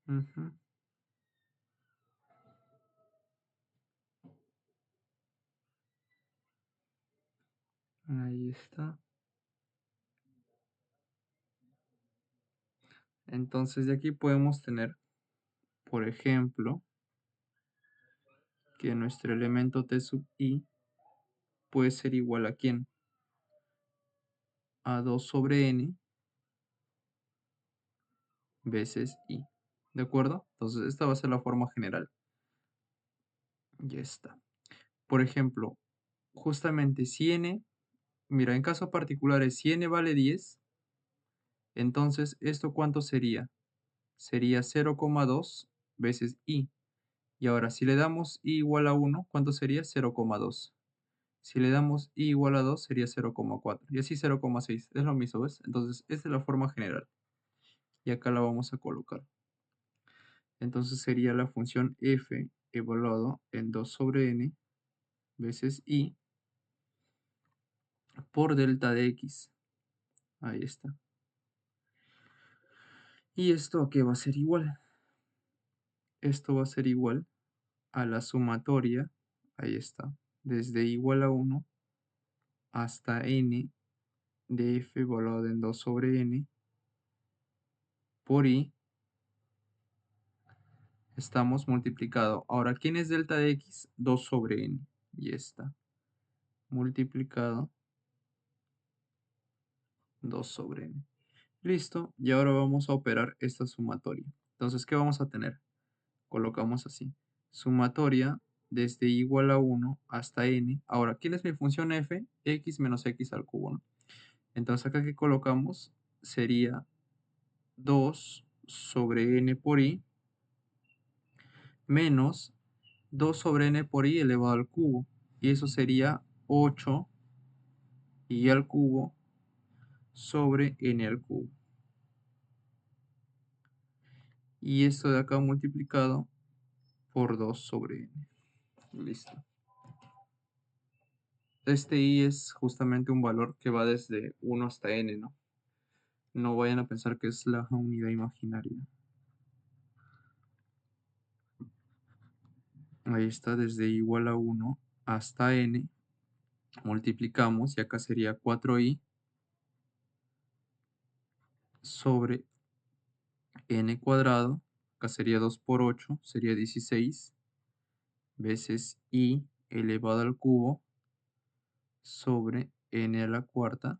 Ujú. Ahí está. Entonces de aquí podemos tener, por ejemplo, que nuestro elemento t sub i puede ser igual a quién? A 2 sobre n veces i. ¿De acuerdo? Entonces esta va a ser la forma general. Ya está. Por ejemplo, justamente si n, mira, en casos particulares, si n vale 10, entonces ¿esto cuánto sería? Sería 0,2 veces i. Y ahora, si le damos i igual a 1, ¿cuánto sería? 0,2. Si le damos i igual a 2, sería 0,4. Y así 0,6. Es lo mismo, ¿ves? Entonces, esta es la forma general. Y acá la vamos a colocar. Entonces sería la función f evaluado en 2 sobre n veces i por delta de x. Ahí está. ¿Y esto a qué va a ser igual? Esto va a ser igual a la sumatoria, ahí está, desde igual a 1 hasta n de f evaluado en 2 sobre n por i. Estamos multiplicado. Ahora, ¿quién es delta de x? 2 sobre n. Y está. Multiplicado 2 sobre n. Listo. Y ahora vamos a operar esta sumatoria. Entonces, ¿qué vamos a tener? Colocamos así. Sumatoria desde igual a 1 hasta n. Ahora, ¿quién es mi función f? X menos x al cubo, ¿no? Entonces, acá que colocamos sería 2 sobre n por i menos 2 sobre n por i elevado al cubo. Y eso sería 8 i al cubo sobre n al cubo. Y esto de acá multiplicado por 2 sobre n. Listo. Este i es justamente un valor que va desde 1 hasta n, ¿no? No vayan a pensar que es la unidad imaginaria. Ahí está, desde igual a 1 hasta n. Multiplicamos y acá sería 4i sobre n cuadrado. Acá sería 2 por 8, sería 16 veces i elevado al cubo sobre n a la cuarta.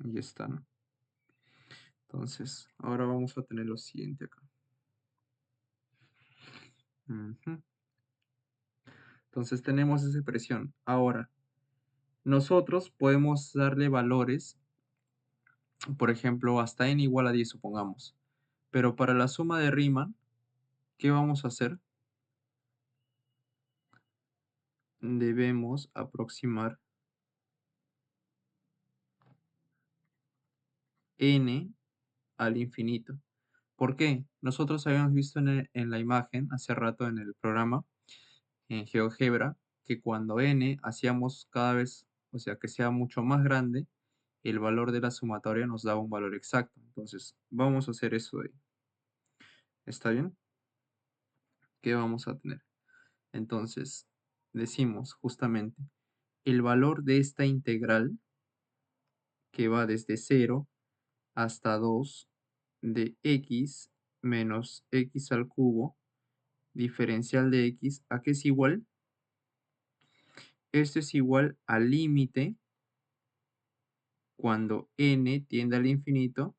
Y ya está, ¿no? Entonces, ahora vamos a tener lo siguiente acá. Ujú. Entonces tenemos esa expresión. Ahora, nosotros podemos darle valores, por ejemplo, hasta n igual a 10, supongamos. Pero para la suma de Riemann, ¿qué vamos a hacer? Debemos aproximar n al infinito. ¿Por qué? Nosotros habíamos visto en la imagen, hace rato en el programa, en GeoGebra, que cuando n hacíamos cada vez, o sea, que sea mucho más grande, el valor de la sumatoria nos daba un valor exacto. Entonces, vamos a hacer eso de ahí. ¿Está bien? ¿Qué vamos a tener? Entonces, decimos justamente, el valor de esta integral, que va desde 0 hasta 2 de x menos x al cubo, diferencial de x, ¿a qué es igual? Esto es igual al límite cuando n tiende al infinito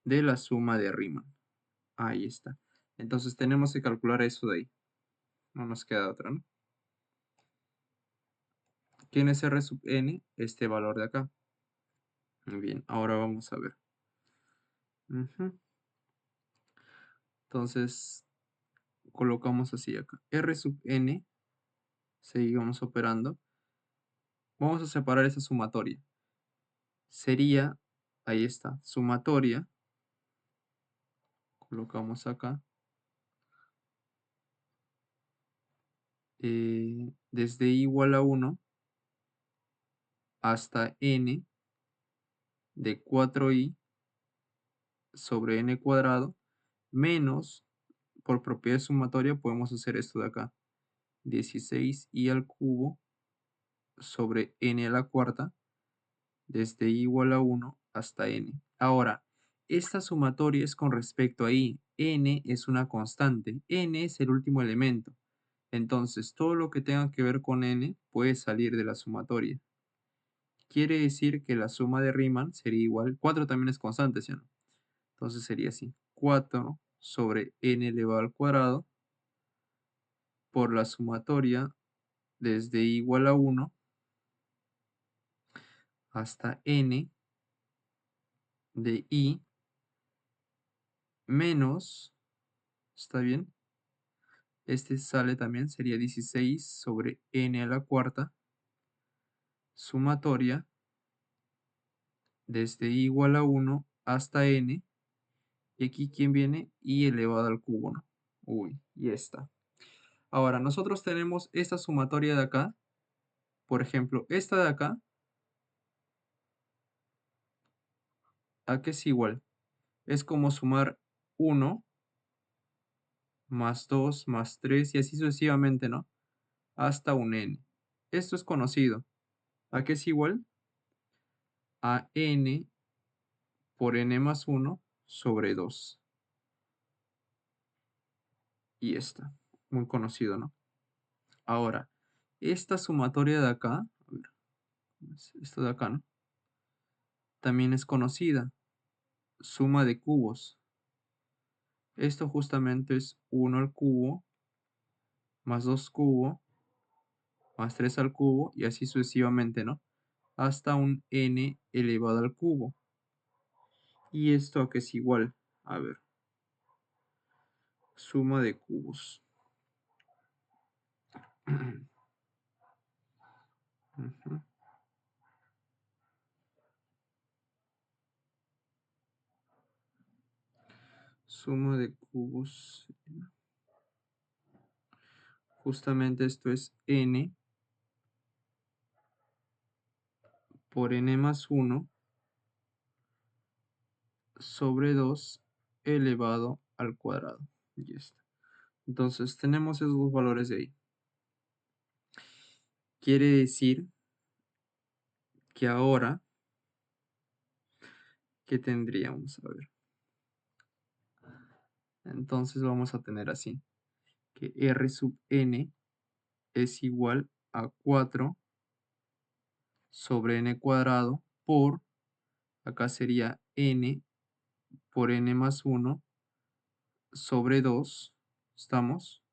de la suma de Riemann. Ahí está. Entonces tenemos que calcular eso de ahí. No nos queda otra, ¿no? ¿Quién es R sub n? Este valor de acá. Muy bien, ahora vamos a ver. Ujú. Entonces, colocamos así acá. R sub n, seguimos operando. Vamos a separar esa sumatoria. Sería, ahí está, sumatoria. Colocamos acá. Desde igual a 1 hasta n de 4i sobre n cuadrado menos, por propiedad sumatoria podemos hacer esto de acá, 16i al cubo sobre n a la cuarta desde igual a 1 hasta n. Ahora, esta sumatoria es con respecto a i. N es una constante. N es el último elemento. Entonces, todo lo que tenga que ver con n puede salir de la sumatoria. Quiere decir que la suma de Riemann sería igual. 4 también es constante, ¿sí o no? Entonces sería así. 4 sobre n elevado al cuadrado por la sumatoria desde igual a 1 hasta n de i menos, ¿está bien? Este sale también, sería 16 sobre n a la cuarta, sumatoria desde igual a 1 hasta n, y aquí ¿quién viene? I elevado al cubo, ¿no? Uy, y esta. Ahora, nosotros tenemos esta sumatoria de acá, por ejemplo, esta de acá, ¿a qué es igual? Es como sumar 1 más 2 más 3 y así sucesivamente, ¿no? Hasta un n. Esto es conocido. ¿A qué es igual? A n por n más 1 sobre 2. Y esta, muy conocido, ¿no? Ahora, esta sumatoria de acá, a ver, esta de acá, ¿no? También es conocida, suma de cubos. Esto justamente es 1 al cubo, más 2 cubo, más 3 al cubo, y así sucesivamente, ¿no? Hasta un n elevado al cubo. ¿Y esto a qué es igual? A ver, suma de cubos. Ujú. Suma de cubos. Justamente esto es n por n más 1 sobre 2 elevado al cuadrado. Y está. Entonces tenemos esos dos valores de ahí. Quiere decir que ahora, ¿qué tendríamos? A ver. Entonces vamos a tener así, que r sub n es igual a 4 sobre n cuadrado por, acá sería n por n más 1 sobre 2, ¿estamos?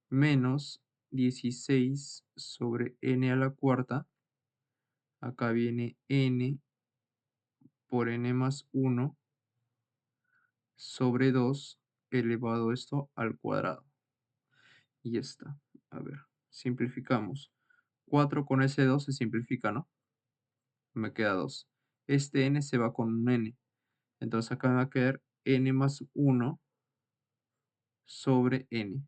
Menos 16 sobre n a la cuarta, acá viene n por n más 1 sobre 2 elevado esto al cuadrado. Y ya está. A ver, simplificamos. 4 con ese 2 se simplifica, ¿no? Me queda 2. Este n se va con un n. Entonces acá me va a quedar n más 1 sobre n.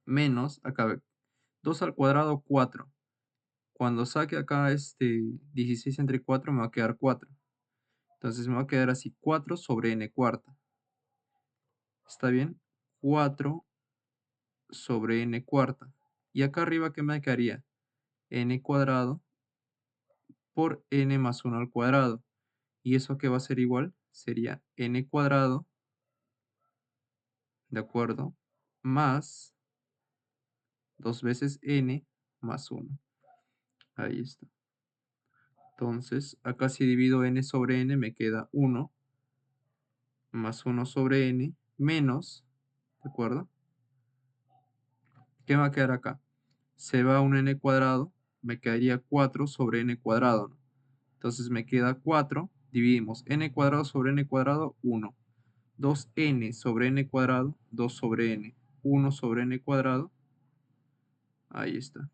Menos, acá 2 al cuadrado, 4. Cuando saque acá este 16 entre 4 me va a quedar 4. Entonces me va a quedar así 4 sobre n cuarta. ¿Está bien? 4 sobre n cuarta. Y acá arriba, ¿qué me quedaría? N cuadrado por n más 1 al cuadrado. ¿Y eso qué va a ser igual? Sería n cuadrado, ¿de acuerdo? Más 2 veces n más 1. Ahí está. Entonces, acá si divido n sobre n me queda 1 más 1 sobre n menos, ¿de acuerdo? ¿Qué me va a quedar acá? Se va un n cuadrado, me quedaría 4 sobre n cuadrado, ¿no? Entonces me queda 4, dividimos n cuadrado sobre n cuadrado, 1. 2n sobre n cuadrado, 2 sobre n. 1 sobre n cuadrado, ahí está.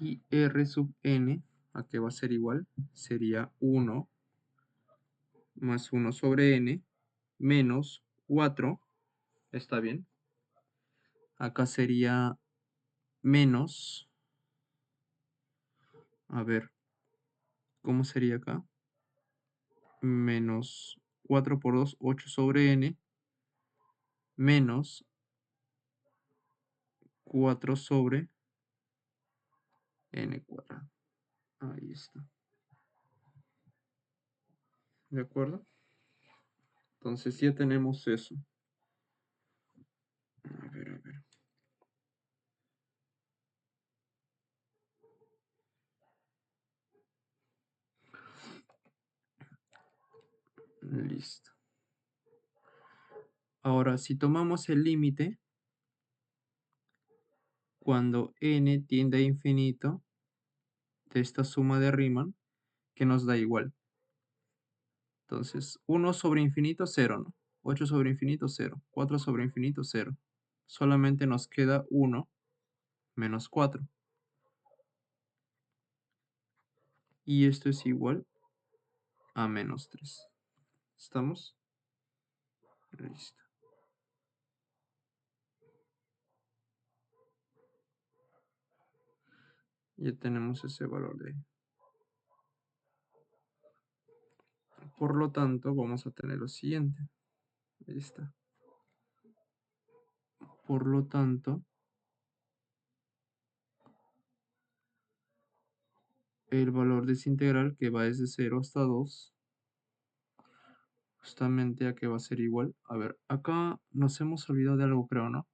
Y r sub n, ¿a qué va a ser igual? Sería 1 más 1 sobre n menos 4, ¿está bien? Acá sería menos, a ver, ¿cómo sería acá? Menos 4 por 2, 8 sobre n, menos 4 sobre n cuadrado. Ahí está. ¿De acuerdo? Entonces ya tenemos eso. A ver, a ver. Listo. Ahora, si tomamos el límite, cuando n tiende a infinito, de esta suma de Riemann, que nos da igual. Entonces, 1 sobre infinito, 0, ¿no? 8 sobre infinito, 0. 4 sobre infinito, 0. Solamente nos queda 1 menos 4. Y esto es igual a menos 3. ¿Estamos? Listo. Ya tenemos ese valor de ahí. Por lo tanto, vamos a tener lo siguiente. Ahí está. Por lo tanto, el valor de esa integral que va desde 0 hasta 2, justamente a que va a ser igual. A ver, acá nos hemos olvidado de algo, creo, ¿no?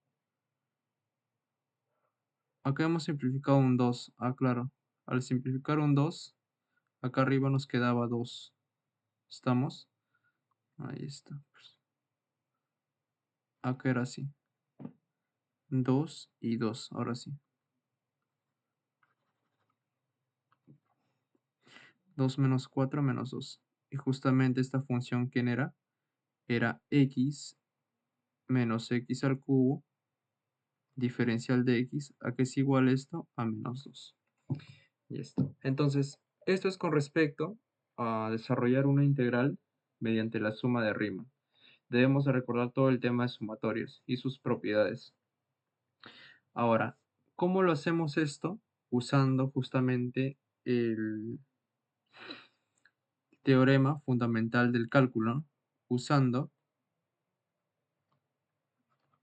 Acá hemos simplificado un 2. Ah, claro. Al simplificar un 2, acá arriba nos quedaba 2. ¿Estamos? Ahí está. Acá era así. 2 y 2. Ahora sí. 2 menos 4 menos 2. Y justamente esta función, ¿quién era? Era x menos x al cubo, diferencial de x, ¿a qué es igual esto? A menos 2. Y esto. Entonces, esto es con respecto a desarrollar una integral mediante la suma de Riemann. Debemos de recordar todo el tema de sumatorios y sus propiedades. Ahora, ¿cómo lo hacemos esto? Usando justamente el teorema fundamental del cálculo, ¿no? Usando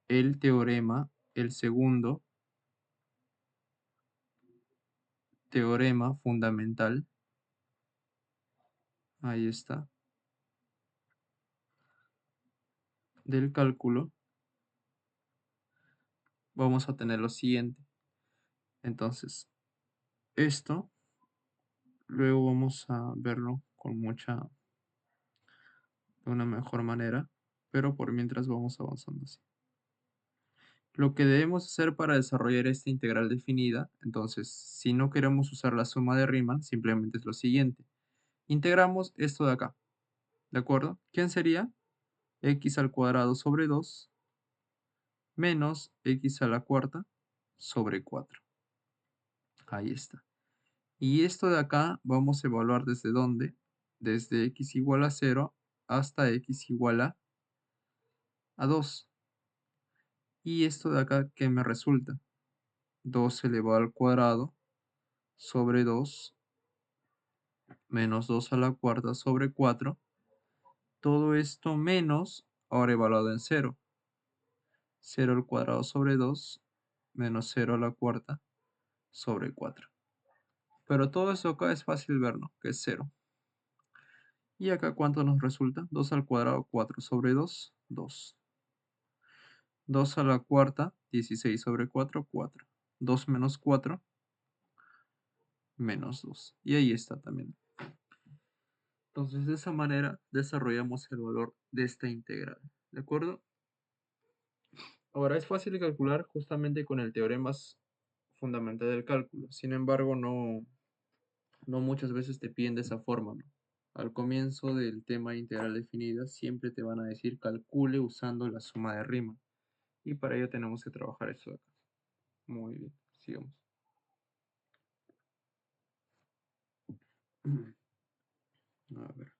el teorema, el segundo teorema fundamental, ahí está, del cálculo, vamos a tener lo siguiente. Entonces, esto luego vamos a verlo con de una mejor manera, pero por mientras vamos avanzando así. Lo que debemos hacer para desarrollar esta integral definida, entonces, si no queremos usar la suma de Riemann, simplemente es lo siguiente. Integramos esto de acá, ¿de acuerdo? ¿Quién sería? X al cuadrado sobre 2 menos x a la cuarta sobre 4. Ahí está. Y esto de acá vamos a evaluar desde dónde. Desde x igual a 0 hasta x igual a 2. Y esto de acá, ¿qué me resulta? 2 elevado al cuadrado sobre 2 menos 2 a la cuarta sobre 4. Todo esto menos, ahora evaluado en 0. 0 al cuadrado sobre 2 menos 0 a la cuarta sobre 4. Pero todo eso acá es fácil verlo, que es 0. ¿Y acá cuánto nos resulta? 2 al cuadrado, 4 sobre 2, 2. 2 a la cuarta, 16 sobre 4, 4. 2 menos 4, menos 2. Y ahí está también. Entonces, de esa manera desarrollamos el valor de esta integral. ¿De acuerdo? Ahora, es fácil de calcular justamente con el teorema fundamental del cálculo. Sin embargo, no muchas veces te piden de esa forma, ¿no? Al comienzo del tema integral definida siempre te van a decir calcule usando la suma de rima. Y para ello tenemos que trabajar esto de acá. Muy bien, sigamos. A ver. A ver.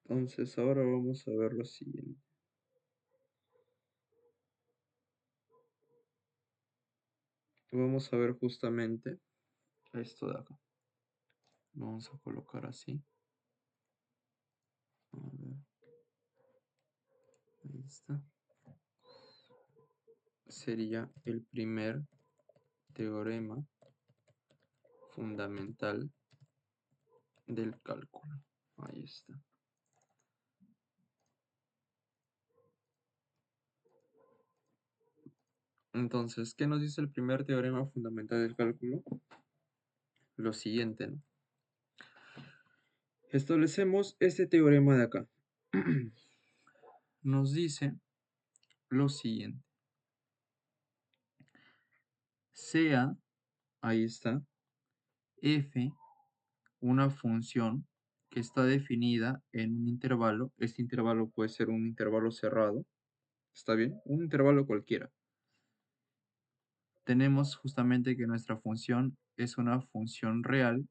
Entonces ahora vamos a ver lo siguiente. Vamos a ver justamente esto de acá. Vamos a colocar así. A ver, ahí está. Sería el primer teorema fundamental del cálculo. Ahí está. Entonces, ¿qué nos dice el primer teorema fundamental del cálculo? Lo siguiente, ¿no? Establecemos este teorema de acá. Nos dice lo siguiente. Sea, ahí está, f una función que está definida en un intervalo. Este intervalo puede ser un intervalo cerrado. ¿Está bien? Un intervalo cualquiera. Tenemos justamente que nuestra función es una función real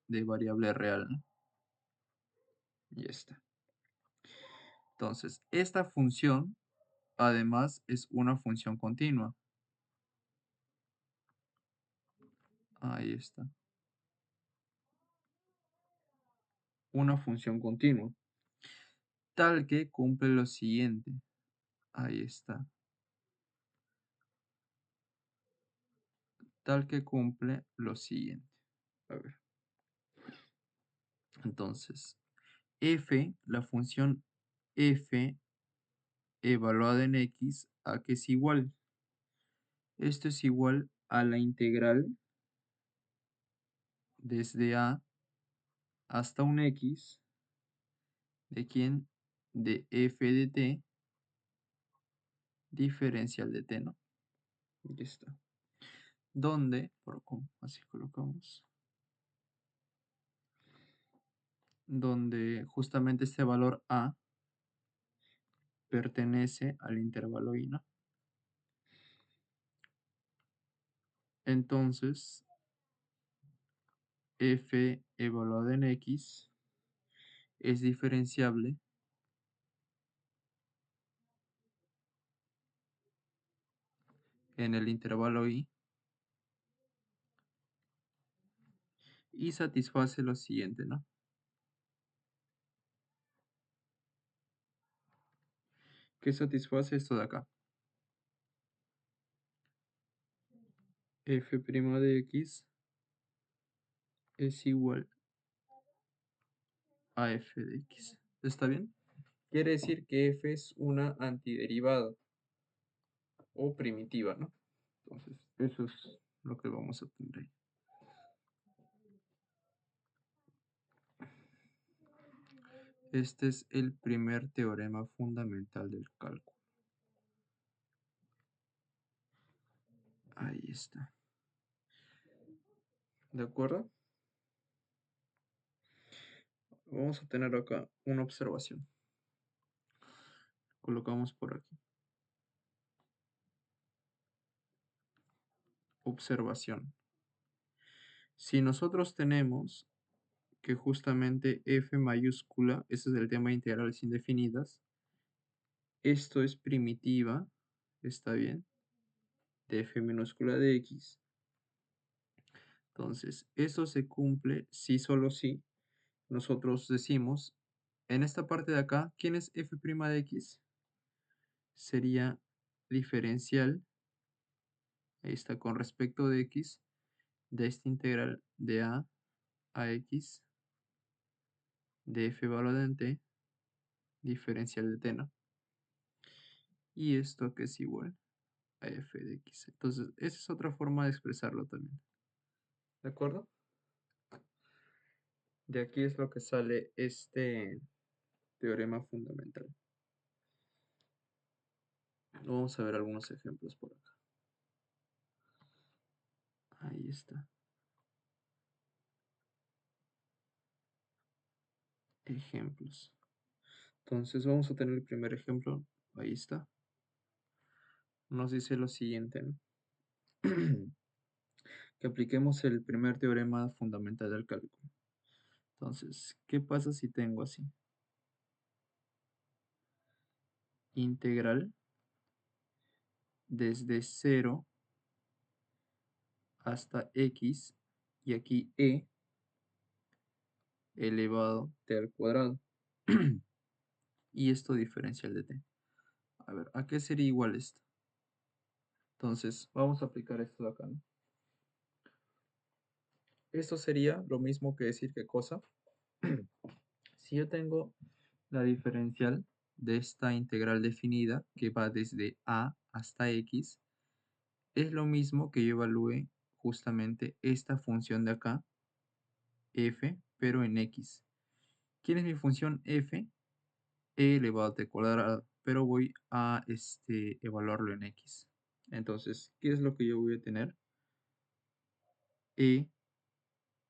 de variable real, ¿no? Y está. Entonces, esta función además es una función continua. Ahí está. Una función continua. Tal que cumple lo siguiente. Ahí está. Tal que cumple lo siguiente. A ver. Entonces, f, la función f evaluada en x, ¿a qué es igual? Esto es igual a la integral desde a hasta un x de quién, de f de t diferencial de t, ¿no? Aquí está. Donde, así colocamos, donde justamente este valor a pertenece al intervalo i, ¿no? Entonces, f evaluada en x es diferenciable en el intervalo i y satisface lo siguiente, ¿no? ¿Qué satisface esto de acá? F' de x es igual a f de x. ¿Está bien? Quiere decir que f es una antiderivada o primitiva, ¿no? Entonces, eso es lo que vamos a tener ahí. Este es el primer teorema fundamental del cálculo. Ahí está. ¿De acuerdo? Vamos a tener acá una observación. Colocamos por aquí. Observación. Si nosotros tenemos que justamente f mayúscula, ese es el tema de integrales indefinidas, esto es primitiva, está bien, de f minúscula de x. Entonces, eso se cumple si solo si nosotros decimos, en esta parte de acá, ¿quién es f' de x? Sería diferencial, ahí está, con respecto de x, de esta integral de a x, de f valorada en t, diferencial de t, ¿no? Y esto que es igual a f de x. Entonces, esa es otra forma de expresarlo también. ¿De acuerdo? De aquí es lo que sale este teorema fundamental. Vamos a ver algunos ejemplos por acá. Ahí está. Ejemplos. Entonces vamos a tener el primer ejemplo. Ahí está. Nos dice lo siguiente, ¿no? Que apliquemos el primer teorema fundamental del cálculo. Entonces, ¿qué pasa si tengo así? Integral desde 0 hasta x y aquí elevado t al cuadrado. Y esto diferencial de t. A ver, ¿a qué sería igual esto? Entonces, vamos a aplicar esto de acá, ¿no? Esto sería lo mismo que decir qué cosa. Si yo tengo la diferencial de esta integral definida que va desde a hasta x, es lo mismo que yo evalúe justamente esta función de acá, f, pero en x. ¿Quién es mi función f? E elevado a t cuadrado, pero voy a evaluarlo en x. Entonces, ¿qué es lo que yo voy a tener? E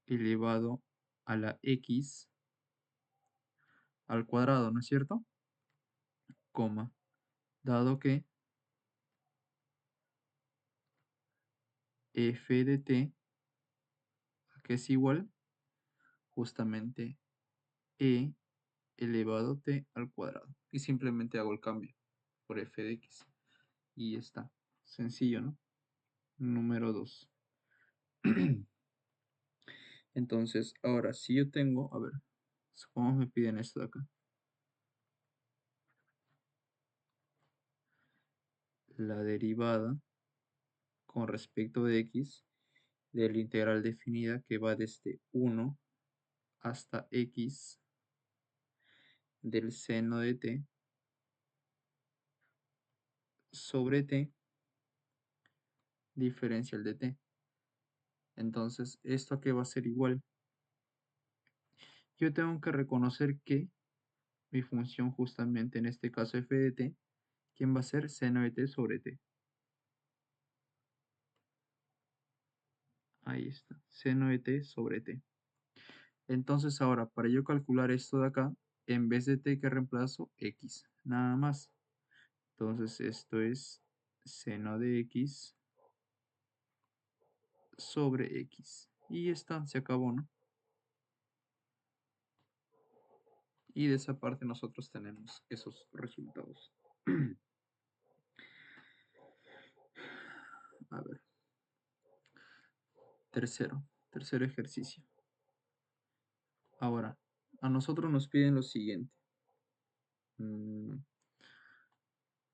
elevado a la x al cuadrado, ¿no es cierto? Coma, dado que f de t, que es igual justamente e elevado a t al cuadrado. Y simplemente hago el cambio por f de x. Y está. Sencillo, ¿no? Número 2. Entonces, ahora, si yo tengo, a ver, supongamos me piden esto de acá. La derivada con respecto de x de la integral definida que va desde 1 hasta x del seno de t sobre t diferencial de t. Entonces, ¿esto a qué va a ser igual? Yo tengo que reconocer que mi función justamente en este caso f de t, ¿quién va a ser? Seno de t sobre t. Ahí está, seno de t sobre t. Entonces ahora, para yo calcular esto de acá, en vez de t que reemplazo, x, nada más. Entonces esto es seno de x sobre x. Y está, se acabó, ¿no? Y de esa parte nosotros tenemos esos resultados. A ver, tercer ejercicio. Ahora, a nosotros nos piden lo siguiente.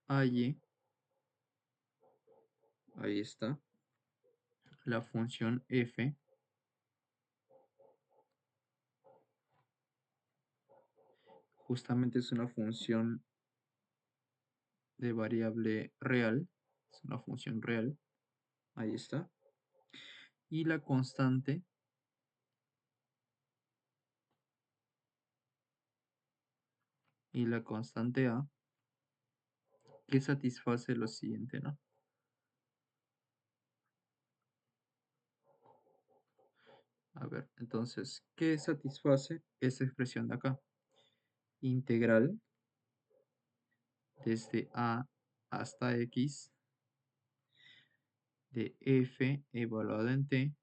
Allí, ahí está, la función f justamente es una función de variable real, es una función real, ahí está, y la constante a que satisface lo siguiente, ¿no? A ver, entonces, ¿qué satisface esa expresión de acá? Integral desde a hasta x de f evaluado en t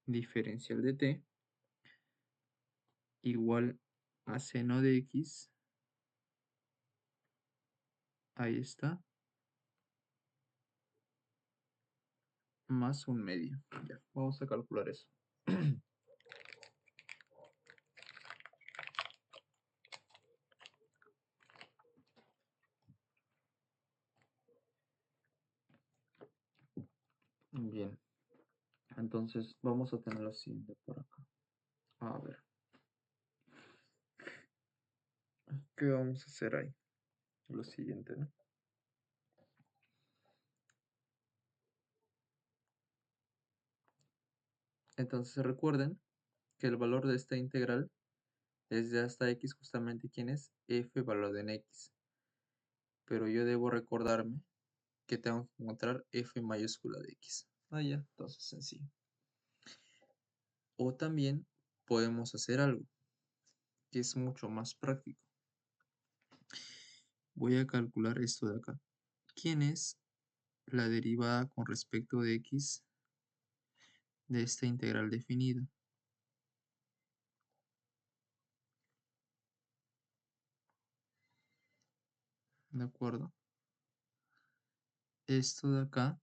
diferencial de t igual a seno de x, ahí está, más un medio. Ya, vamos a calcular eso. Bien, entonces vamos a tener lo siguiente por acá. A ver, ¿qué vamos a hacer ahí? Lo siguiente, ¿no? Entonces recuerden que el valor de esta integral es de hasta x, justamente quién es f evaluado en x. Pero yo debo recordarme que tengo que encontrar f mayúscula de x. Ya, entonces sencillo. O también podemos hacer algo que es mucho más práctico. Voy a calcular esto de acá. ¿Quién es la derivada con respecto de x de esta integral definida? ¿De acuerdo? Esto de acá,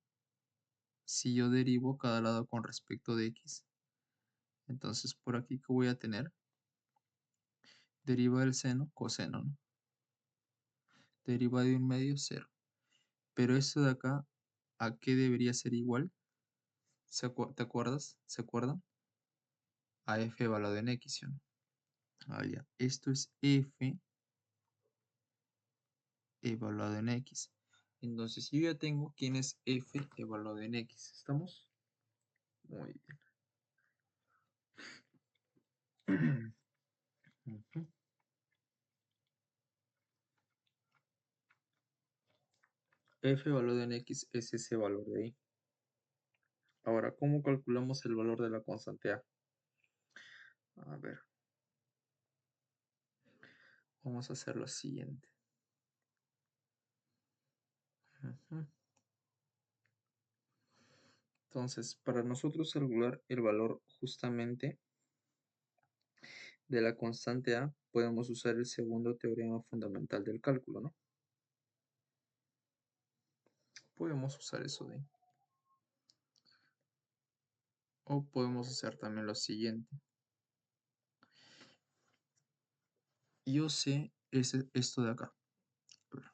si yo derivo cada lado con respecto de x, entonces por aquí, ¿qué voy a tener? Deriva del seno, coseno, ¿no? Deriva de un medio, cero. Pero esto de acá, ¿a qué debería ser igual? ¿Te acuerdas? ¿Se acuerdan? A f evaluado en x, ¿sí o no? Ya. Esto es f evaluado en x. Entonces, yo ya tengo quién es f evaluado en x. ¿Estamos? Muy bien. Ujú. F evaluado en x es ese valor de ahí. Ahora, ¿cómo calculamos el valor de la constante a? A ver, vamos a hacer lo siguiente. Ujú. Entonces, para nosotros calcular el valor justamente de la constante a, podemos usar el segundo teorema fundamental del cálculo, ¿no? Podemos usar eso de ahí. O podemos hacer también lo siguiente. Yo sé esto de acá.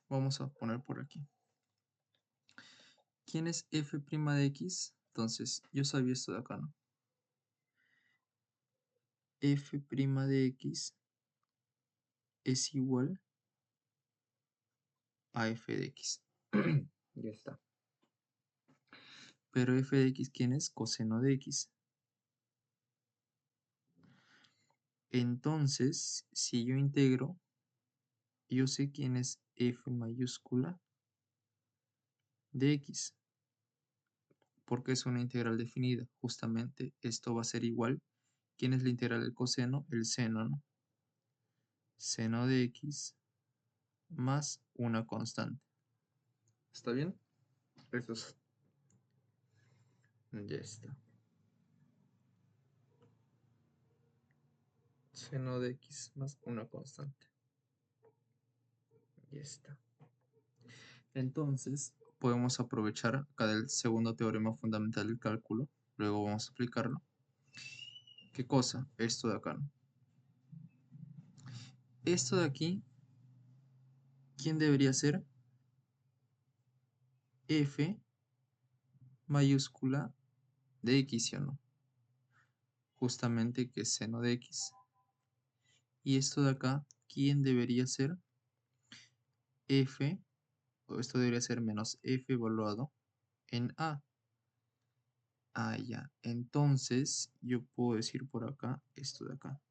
Vamos a poner por aquí. ¿Quién es f' de x? Entonces, yo sabía esto de acá, ¿no? F' de x es igual a f de x. Ya está. Pero f de x, ¿quién es? Coseno de x. Entonces, si yo integro, yo sé quién es f mayúscula de x, porque es una integral definida. Justamente esto va a ser igual. ¿Quién es la integral del coseno? El seno, ¿no? Seno de x más una constante. ¿Está bien? Eso es. Ya está. Seno de x más una constante. Ya está. Entonces, podemos aprovechar acá del segundo teorema fundamental del cálculo. Luego vamos a aplicarlo. ¿Qué cosa? Esto de acá, ¿no? Esto de aquí, ¿quién debería ser? F mayúscula de x, ¿sí o no? Justamente que es seno de x. Y esto de acá, ¿quién debería ser? F, o esto debería ser menos f evaluado en a. Ya. Entonces, yo puedo decir por acá, esto de acá,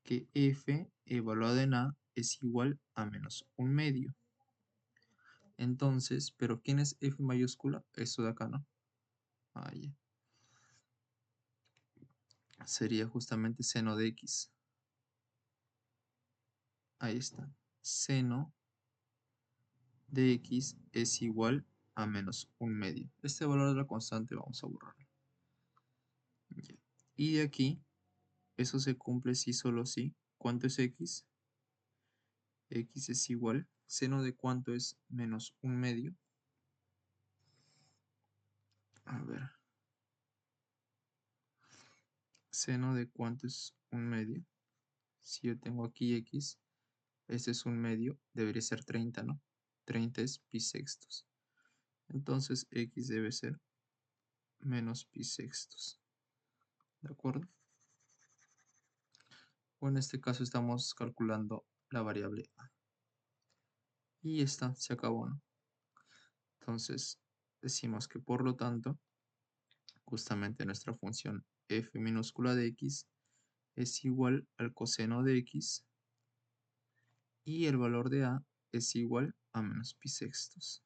que f evaluado en a es igual a menos un medio. Entonces, ¿pero quién es f mayúscula? Esto de acá, ¿no? Ya. Sería justamente seno de x. Ahí está. Seno de x es igual a menos un medio. Este valor de la constante vamos a borrarlo. Ya. Y de aquí, eso se cumple si solo si. ¿Cuánto es x? X es igual. ¿Seno de cuánto es menos un medio? A ver. ¿Seno de cuánto es un medio? Si yo tengo aquí x, este es un medio, debería ser 30, ¿no? 30 es pi sextos. Entonces x debe ser menos pi sextos. ¿De acuerdo? O en este caso estamos calculando la variable a. Y esta se acabó, ¿no? Entonces decimos que por lo tanto, justamente nuestra función f minúscula de x es igual al coseno de x y el valor de a es igual a menos pi sextos.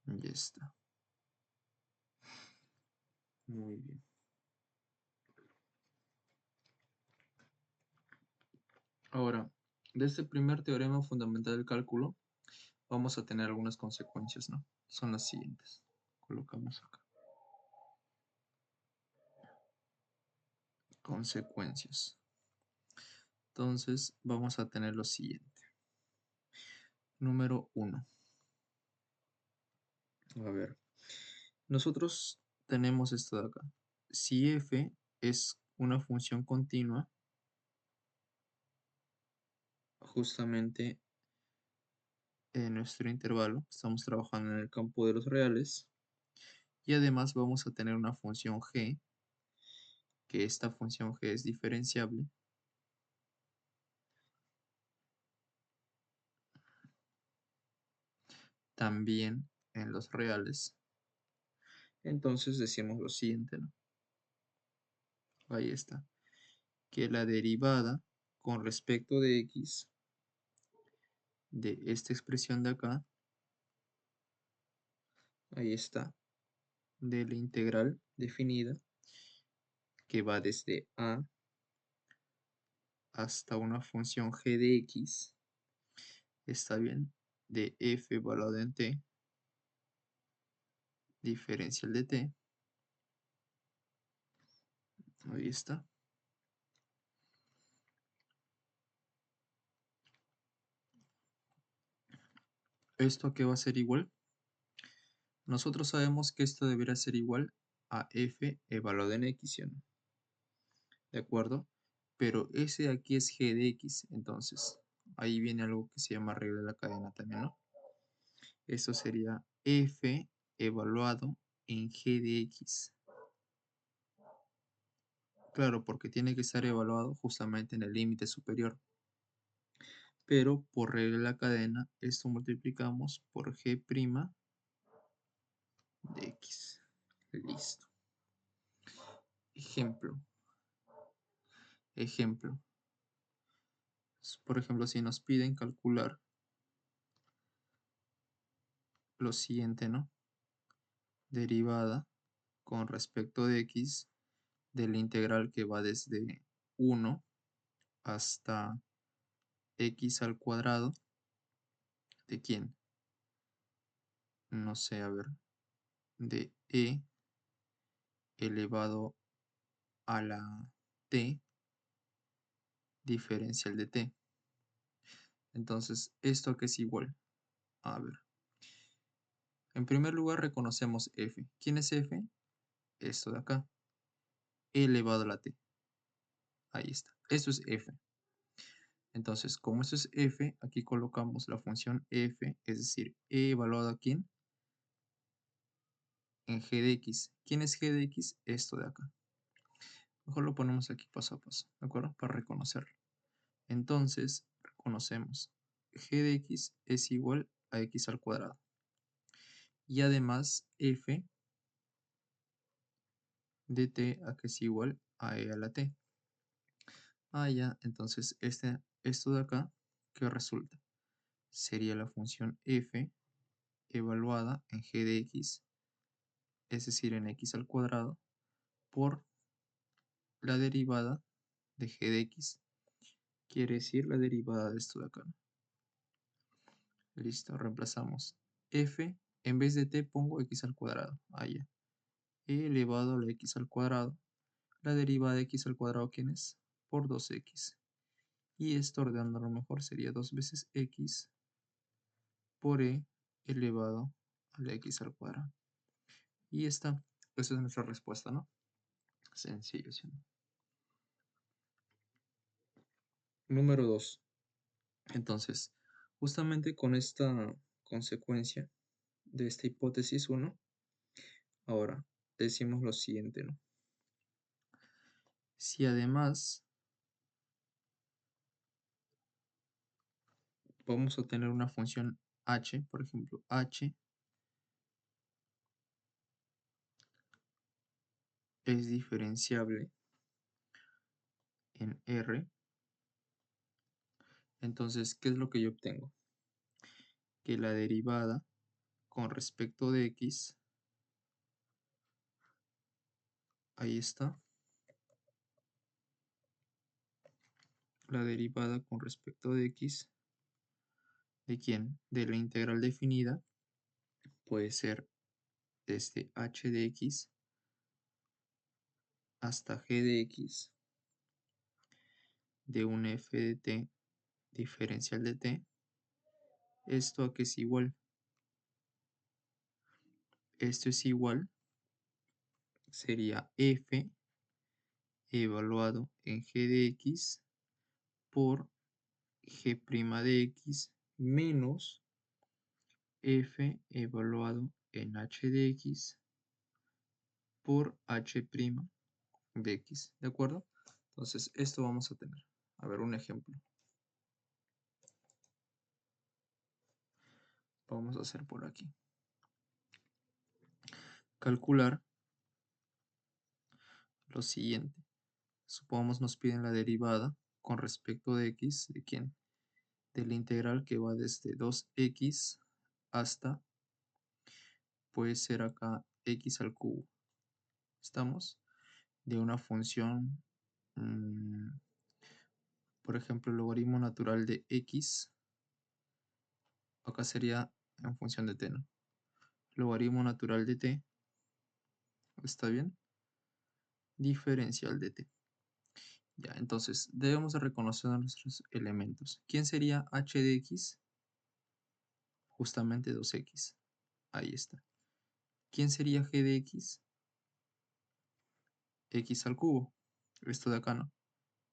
Ya está. Muy bien. Ahora, de este primer teorema fundamental del cálculo, vamos a tener algunas consecuencias, ¿no? Son las siguientes. Colocamos acá. Consecuencias. Entonces, vamos a tener lo siguiente. Número 1. A ver, nosotros tenemos esto de acá. Si f es una función continua, justamente en nuestro intervalo, estamos trabajando en el campo de los reales, y además vamos a tener una función g, que esta función g es diferenciable, también en los reales. Entonces decimos lo siguiente, ¿no? Ahí está. Que la derivada con respecto de x de esta expresión de acá, ahí está, de la integral definida, que va desde a hasta una función g de x, está bien, de f evaluado en t, diferencial de t, ahí está. ¿Esto a qué va a ser igual? Nosotros sabemos que esto debería ser igual a f evaluado en x, ¿sí o no? ¿De acuerdo? Pero ese de aquí es g de x, entonces ahí viene algo que se llama regla de la cadena también, ¿no? Esto sería f evaluado en g de x. Claro, porque tiene que estar evaluado justamente en el límite superior. Pero por regla de la cadena, esto multiplicamos por g' de x. Listo. Ejemplo. Ejemplo. Por ejemplo, si nos piden calcular lo siguiente, ¿no? Derivada con respecto de x de la integral que va desde 1 hasta x al cuadrado. ¿De quién? No sé, a ver. De e elevado a la t diferencial de t. Entonces, ¿esto qué es igual? A ver. En primer lugar reconocemos f. ¿Quién es f? Esto de acá. E elevado a la t. Ahí está. Esto es f. Entonces, como esto es f, aquí colocamos la función f, es decir, e evaluado a quién? En g de x. ¿Quién es g de x? Esto de acá. Mejor lo ponemos aquí paso a paso, ¿de acuerdo? Para reconocerlo. Entonces, reconocemos g de x es igual a x al cuadrado. Y además, f de t a que es igual a e a la t. Ah, ya, entonces esto de acá, ¿qué resulta? Sería la función f evaluada en g de x, es decir, en x al cuadrado, por la derivada de g de x. Quiere decir la derivada de esto de acá. Listo, reemplazamos f, en vez de t pongo x al cuadrado. Ah, ya. E elevado a la x al cuadrado. La derivada de x al cuadrado, ¿quién es? Por 2x. Y esto ordenándolo mejor sería 2 veces x por e elevado a la x al cuadrado. Y esta es nuestra respuesta, ¿no? Sencillo, ¿sí? Número 2. Entonces, justamente con esta consecuencia de esta hipótesis 1, ahora decimos lo siguiente, ¿no? Si además vamos a tener una función h, por ejemplo, h es diferenciable en R, entonces, ¿qué es lo que yo obtengo? Que la derivada con respecto de x, ahí está, la derivada con respecto de x, ¿de quién? De la integral definida, puede ser desde h de x hasta g de x de un f de t diferencial de t. ¿Esto a qué es igual? Esto es igual, sería f evaluado en g de x por g' de x menos f evaluado en h de x por h' de x, ¿de acuerdo? Entonces, esto vamos a tener. A ver, un ejemplo. Vamos a hacer por aquí. Calcular lo siguiente. Supongamos nos piden la derivada con respecto de x, ¿de quién? De la integral que va desde 2x hasta, puede ser acá, x al cubo. ¿Estamos? De una función, por ejemplo, el logaritmo natural de x, acá sería en función de t, ¿no? Logaritmo natural de t, ¿está bien? Diferencial de t. Ya, entonces debemos de reconocer nuestros elementos. ¿Quién sería h de x? Justamente 2x. Ahí está. ¿Quién sería g de x? X al cubo. Esto de acá, ¿no?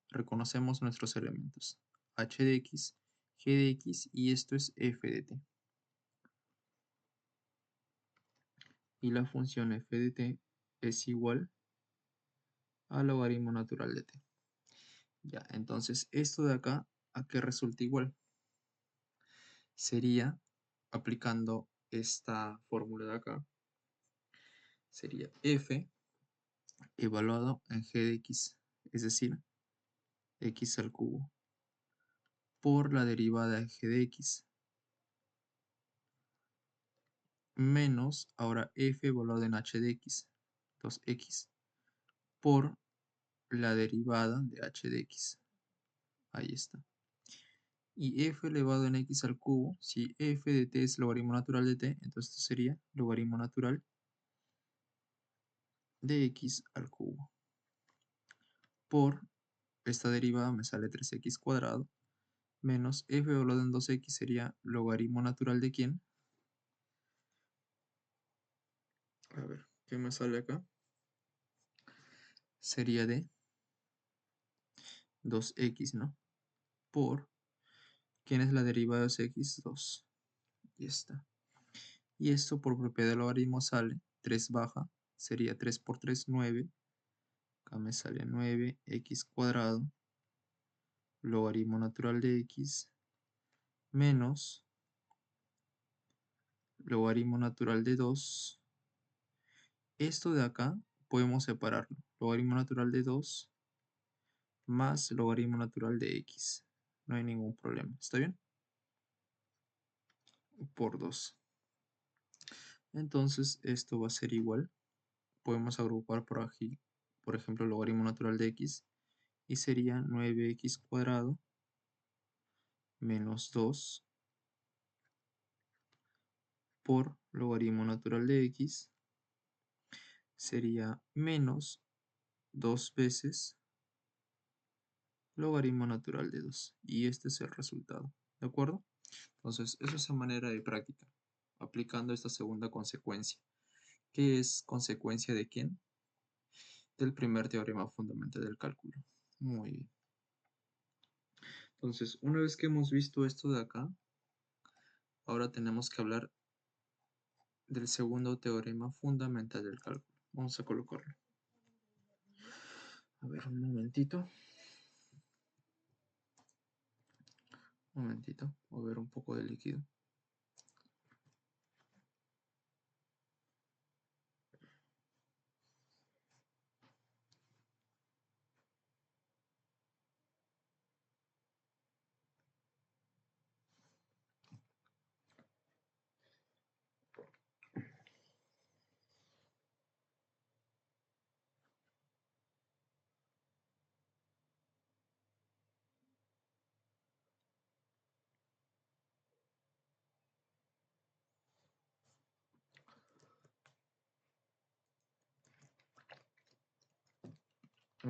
Reconocemos nuestros elementos. H de x, g de x y esto es f de t. Y la función f de t es igual al logaritmo natural de t. Ya, entonces esto de acá, ¿a qué resulta igual? Sería, aplicando esta fórmula de acá, sería f evaluado en g de x, es decir, x al cubo, por la derivada de g de x, menos, ahora f evaluado en h de x, 2x, por la derivada de h de x. Ahí está. Y f elevado en x al cubo, si f de t es logaritmo natural de t, entonces esto sería logaritmo natural de x al cubo. Por esta derivada me sale 3x cuadrado, menos f evaluado en 2x sería logaritmo natural de ¿quién? A ver, ¿qué me sale acá? Sería de 2x, ¿no? Por, ¿quién es la derivada de 2x? 2. Y está. Y esto por propiedad del logaritmo sale 3 baja, sería 3 por 3, 9. Acá me sale 9x cuadrado, logaritmo natural de x, menos logaritmo natural de 2. Esto de acá podemos separarlo. Logaritmo natural de 2 más logaritmo natural de x. No hay ningún problema. ¿Está bien? Por 2. Entonces esto va a ser igual. Podemos agrupar por aquí, por ejemplo, logaritmo natural de x. Y sería 9x cuadrado menos 2 por logaritmo natural de x. Sería menos 2 veces logaritmo natural de 2. Y este es el resultado. ¿De acuerdo? Entonces, eso es a manera de práctica, aplicando esta segunda consecuencia. ¿Qué es consecuencia de quién? Del primer teorema fundamental del cálculo. Muy bien. Entonces, una vez que hemos visto esto de acá, ahora tenemos que hablar del segundo teorema fundamental del cálculo. Vamos a colocarlo. A ver, un momentito. Un momentito. Voy a ver un poco de líquido.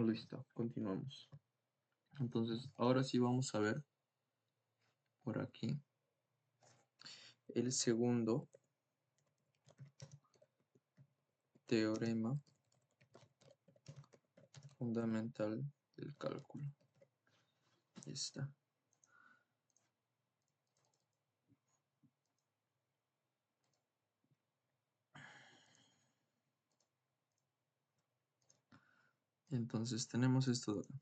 Listo, continuamos. Entonces, ahora sí vamos a ver por aquí el segundo teorema fundamental del cálculo. Ahí está. Entonces tenemos esto de acá.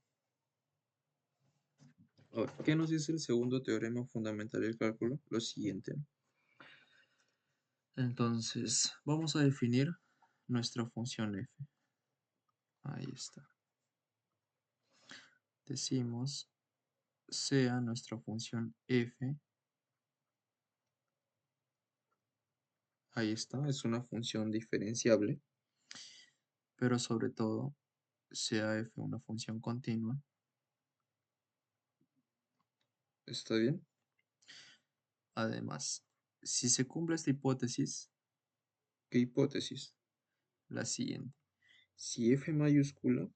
Ahora, ¿qué nos dice el segundo teorema fundamental del cálculo? Lo siguiente. Entonces, vamos a definir nuestra función f. Ahí está. Decimos sea nuestra función f. Ahí está, es una función diferenciable, pero sobre todo sea f una función continua. ¿Está bien? Además, si se cumple esta hipótesis, ¿qué hipótesis? La siguiente. Si f mayúscula,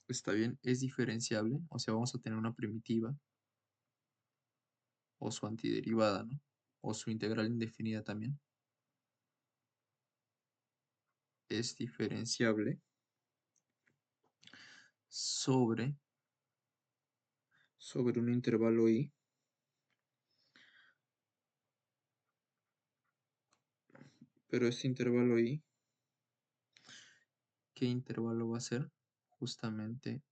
está bien, es diferenciable, o sea, vamos a tener una primitiva o su antiderivada, ¿no? O su integral indefinida también. Es diferenciable sobre un intervalo i, pero este intervalo i, ¿qué intervalo va a ser? Justamente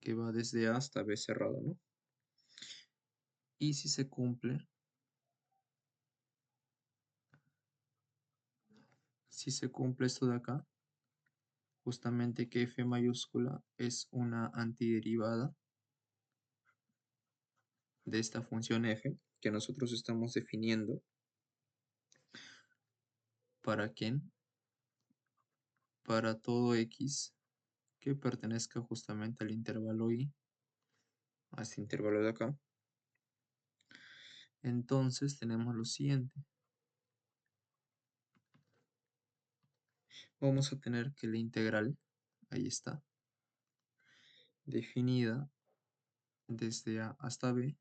que va desde A hasta B cerrado, ¿no? Y si se cumple, esto de acá, justamente que f mayúscula es una antiderivada de esta función f que nosotros estamos definiendo. ¿Para quién? Para todo x que pertenezca justamente al intervalo i, a este intervalo de acá. Entonces tenemos lo siguiente. Vamos a tener que la integral, ahí está, definida desde A hasta B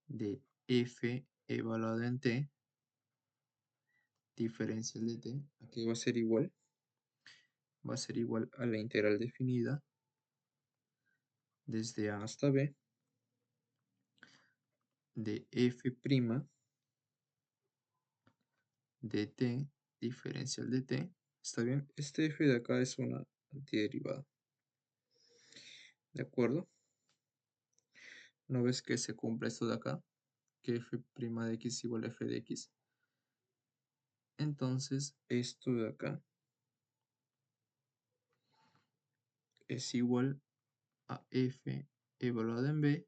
de f evaluado en t, diferencial de t, aquí va a ser igual a la integral definida desde A hasta B de f' de t, diferencial de t. ¿Está bien? Este f de acá es una antiderivada. ¿De acuerdo? ¿No ves que se cumple esto de acá? Que f' de x es igual a f de x. Entonces, esto de acá es igual a f evaluado en b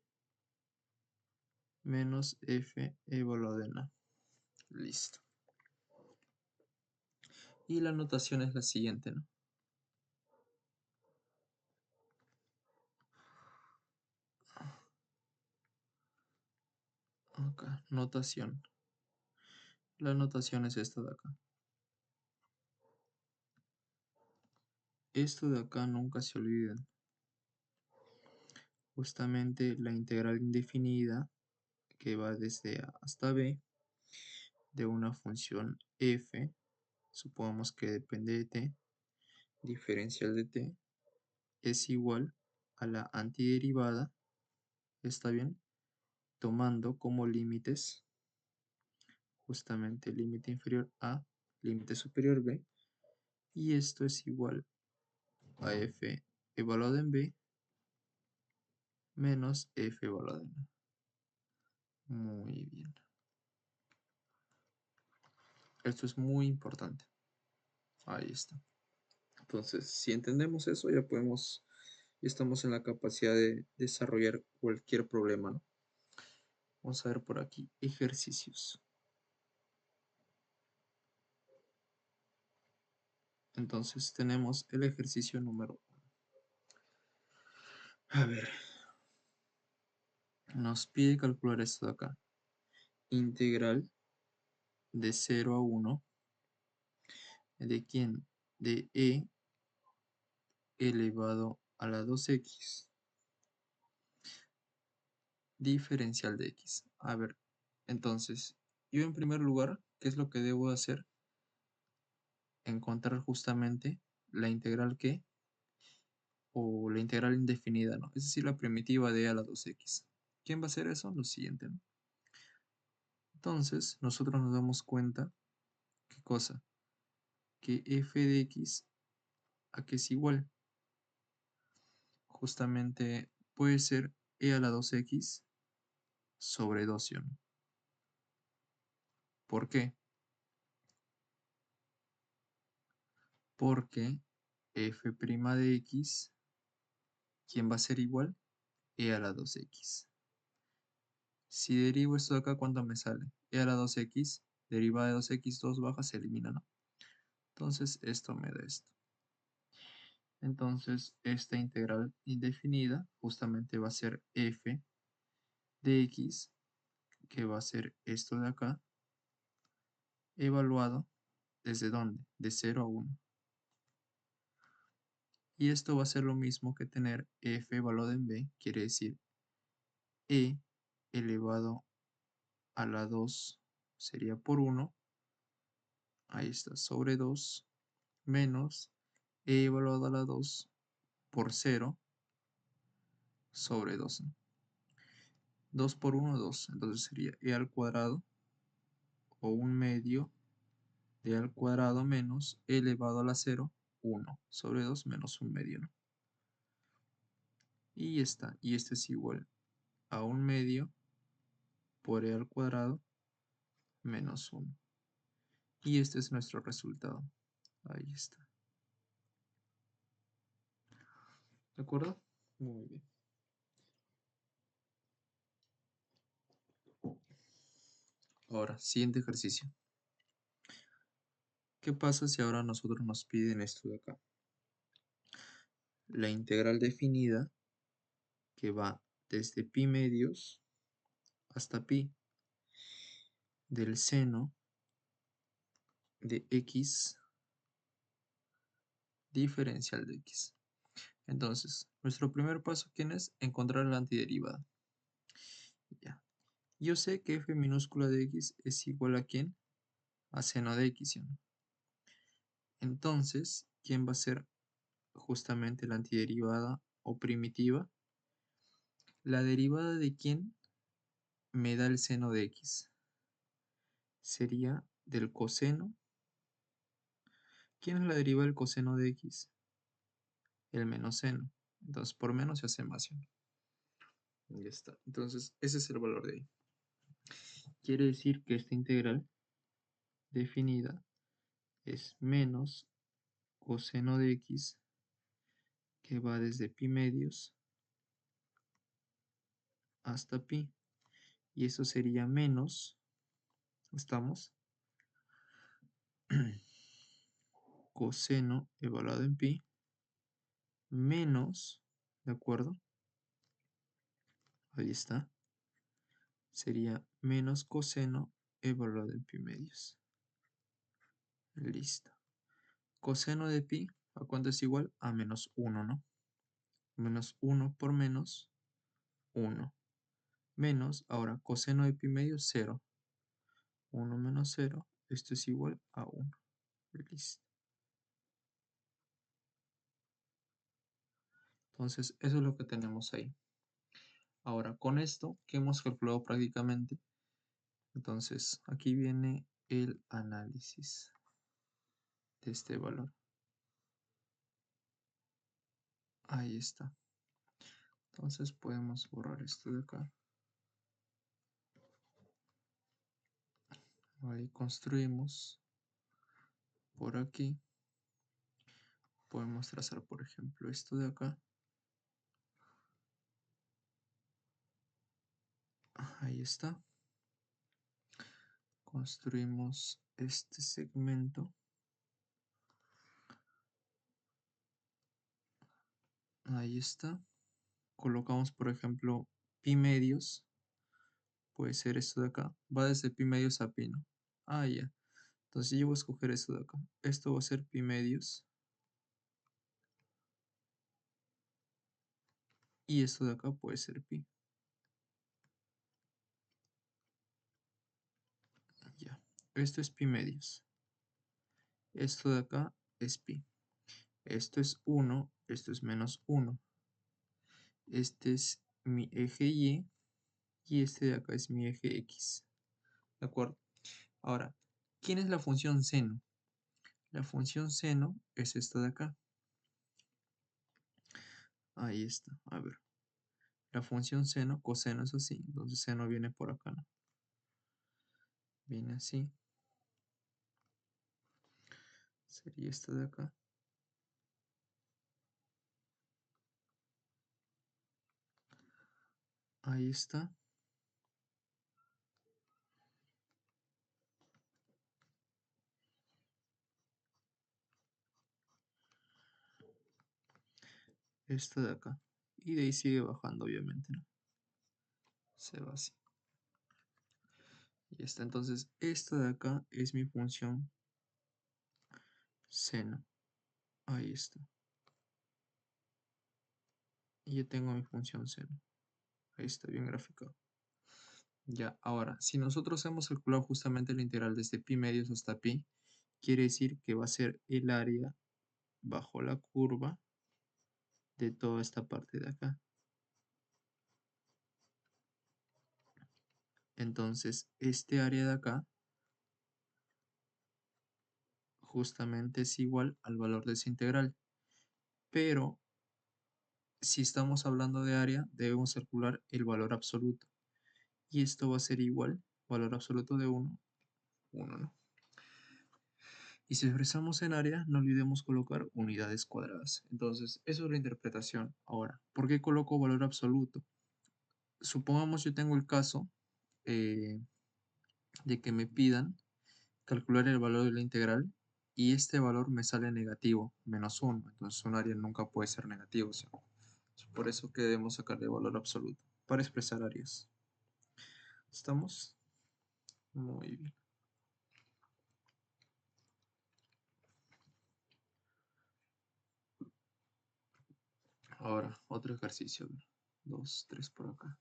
menos f evaluado en a. Listo. Y la notación es la siguiente, ¿no? Acá, notación. La notación es esta de acá. Esto de acá nunca se olviden. Justamente la integral indefinida que va desde a hasta b de una función f, supongamos que depende de t, diferencial de t, es igual a la antiderivada, ¿está bien? Tomando como límites justamente límite inferior a, límite superior b, y esto es igual a f evaluado en b menos f evaluado en a. Muy bien. Esto es muy importante. Ahí está. Entonces, si entendemos eso, ya estamos en la capacidad de desarrollar cualquier problema, ¿no? Vamos a ver por aquí, ejercicios. Entonces tenemos el ejercicio número 1. A ver, nos pide calcular esto de acá. Integral de 0 a 1. ¿De quién? De e elevado a la 2x diferencial de x. A ver, entonces, yo en primer lugar, ¿qué es lo que debo hacer? Encontrar justamente la integral que, o la integral indefinida, ¿no? Es decir, la primitiva de a la 2x. ¿Quién va a hacer eso? Lo siguiente, ¿no? Entonces, nosotros nos damos cuenta, ¿qué cosa? Que f de x a que es igual. Justamente puede ser e a la 2x sobre 2, ¿sí o no? ¿Por qué? Porque f' de x, ¿quién va a ser igual? E a la 2x. Si derivo esto de acá, ¿cuánto me sale? E a la 2x, derivada de 2x, 2 bajas, se elimina, ¿no? Entonces, esto me da esto. Entonces, esta integral indefinida justamente va a ser f de x, que va a ser esto de acá, evaluado ¿desde dónde? De 0 a 1. Y esto va a ser lo mismo que tener f evaluado en b, quiere decir e elevado a la 2 sería por 1, ahí está, sobre 2, menos e evaluado a la 2 por 0 sobre 2. 2 por 1, 2. Entonces sería e al cuadrado o 1/2 de al cuadrado menos e elevado a la 0, 1 sobre 2 menos 1/2, ¿no? Y está, y este es igual a 1/2 por e al cuadrado menos 1. Y este es nuestro resultado. Ahí está. ¿De acuerdo? Muy bien. Ahora, siguiente ejercicio. ¿Qué pasa si ahora nosotros nos piden esto de acá? La integral definida que va desde pi medios hasta pi del seno de x diferencial de x. Entonces, nuestro primer paso, ¿quién es? Encontrar la antiderivada. Ya. Yo sé que f minúscula de x es igual a ¿quién? A seno de x, ¿sí o no? Entonces, ¿quién va a ser justamente la antiderivada o primitiva? La derivada de quién me da el seno de x. Sería del coseno. ¿Quién es la derivada del coseno de x? El menos seno. Entonces, por menos se hace más, ¿sí o no? Ya está. Entonces, ese es el valor de ahí. Quiere decir que esta integral definida es menos coseno de x, que va desde pi medios hasta pi. Y eso sería menos, ¿estamos? Coseno evaluado en pi menos, ¿de acuerdo? Ahí está. Sería menos coseno evaluado en pi medios. Listo. Coseno de pi, ¿a cuánto es igual? A menos 1, ¿no? Menos 1 por menos 1. Menos, ahora, coseno de pi medios, 0. 1 menos 0, esto es igual a 1. Listo. Entonces, eso es lo que tenemos ahí. Ahora, con esto que hemos calculado prácticamente, entonces aquí viene el análisis de este valor. Ahí está. Entonces podemos borrar esto de acá. Ahí construimos por aquí. Podemos trazar, por ejemplo, esto de acá. Ahí está. Construimos este segmento. Ahí está. Colocamos, por ejemplo, pi medios. Puede ser esto de acá. Va desde pi medios a pi, ¿no? Ah, ya. Entonces yo voy a escoger esto de acá. Esto va a ser pi medios Y esto de acá puede ser pi. Ya. Esto es pi medios. Esto de acá es pi. Esto es 1, esto es menos 1. Este es mi eje y este de acá es mi eje x. ¿De acuerdo? Ahora, ¿quién es la función seno? La función seno es esta de acá. Ahí está. A ver. La función seno, coseno es así. Entonces seno viene por acá, ¿no? Viene así. Sería esta de acá. Ahí está. Esta de acá. Y de ahí sigue bajando, obviamente, ¿no? Se va así. Y está. Entonces, esta de acá es mi función seno. Ahí está. Y yo tengo mi función seno. Ahí está bien graficado. Ya, ahora, si nosotros hemos calculado justamente la integral desde pi medios hasta pi, quiere decir que va a ser el área bajo la curva de toda esta parte de acá. Entonces, este área de acá justamente es igual al valor de esa integral. Pero, si estamos hablando de área, debemos calcular el valor absoluto. Y esto va a ser igual, valor absoluto de 1, 1, ¿no? Y si expresamos en área, no olvidemos colocar unidades cuadradas. Entonces, eso es la interpretación. Ahora, ¿por qué coloco valor absoluto? Supongamos yo tengo el caso eh, de que me pidan calcular el valor de la integral y este valor me sale negativo, menos 1. Entonces, un área nunca puede ser negativo. O sea, es por eso que debemos sacarle valor absoluto para expresar áreas. ¿Estamos? Muy bien. Ahora, otro ejercicio. 2, 3 por acá.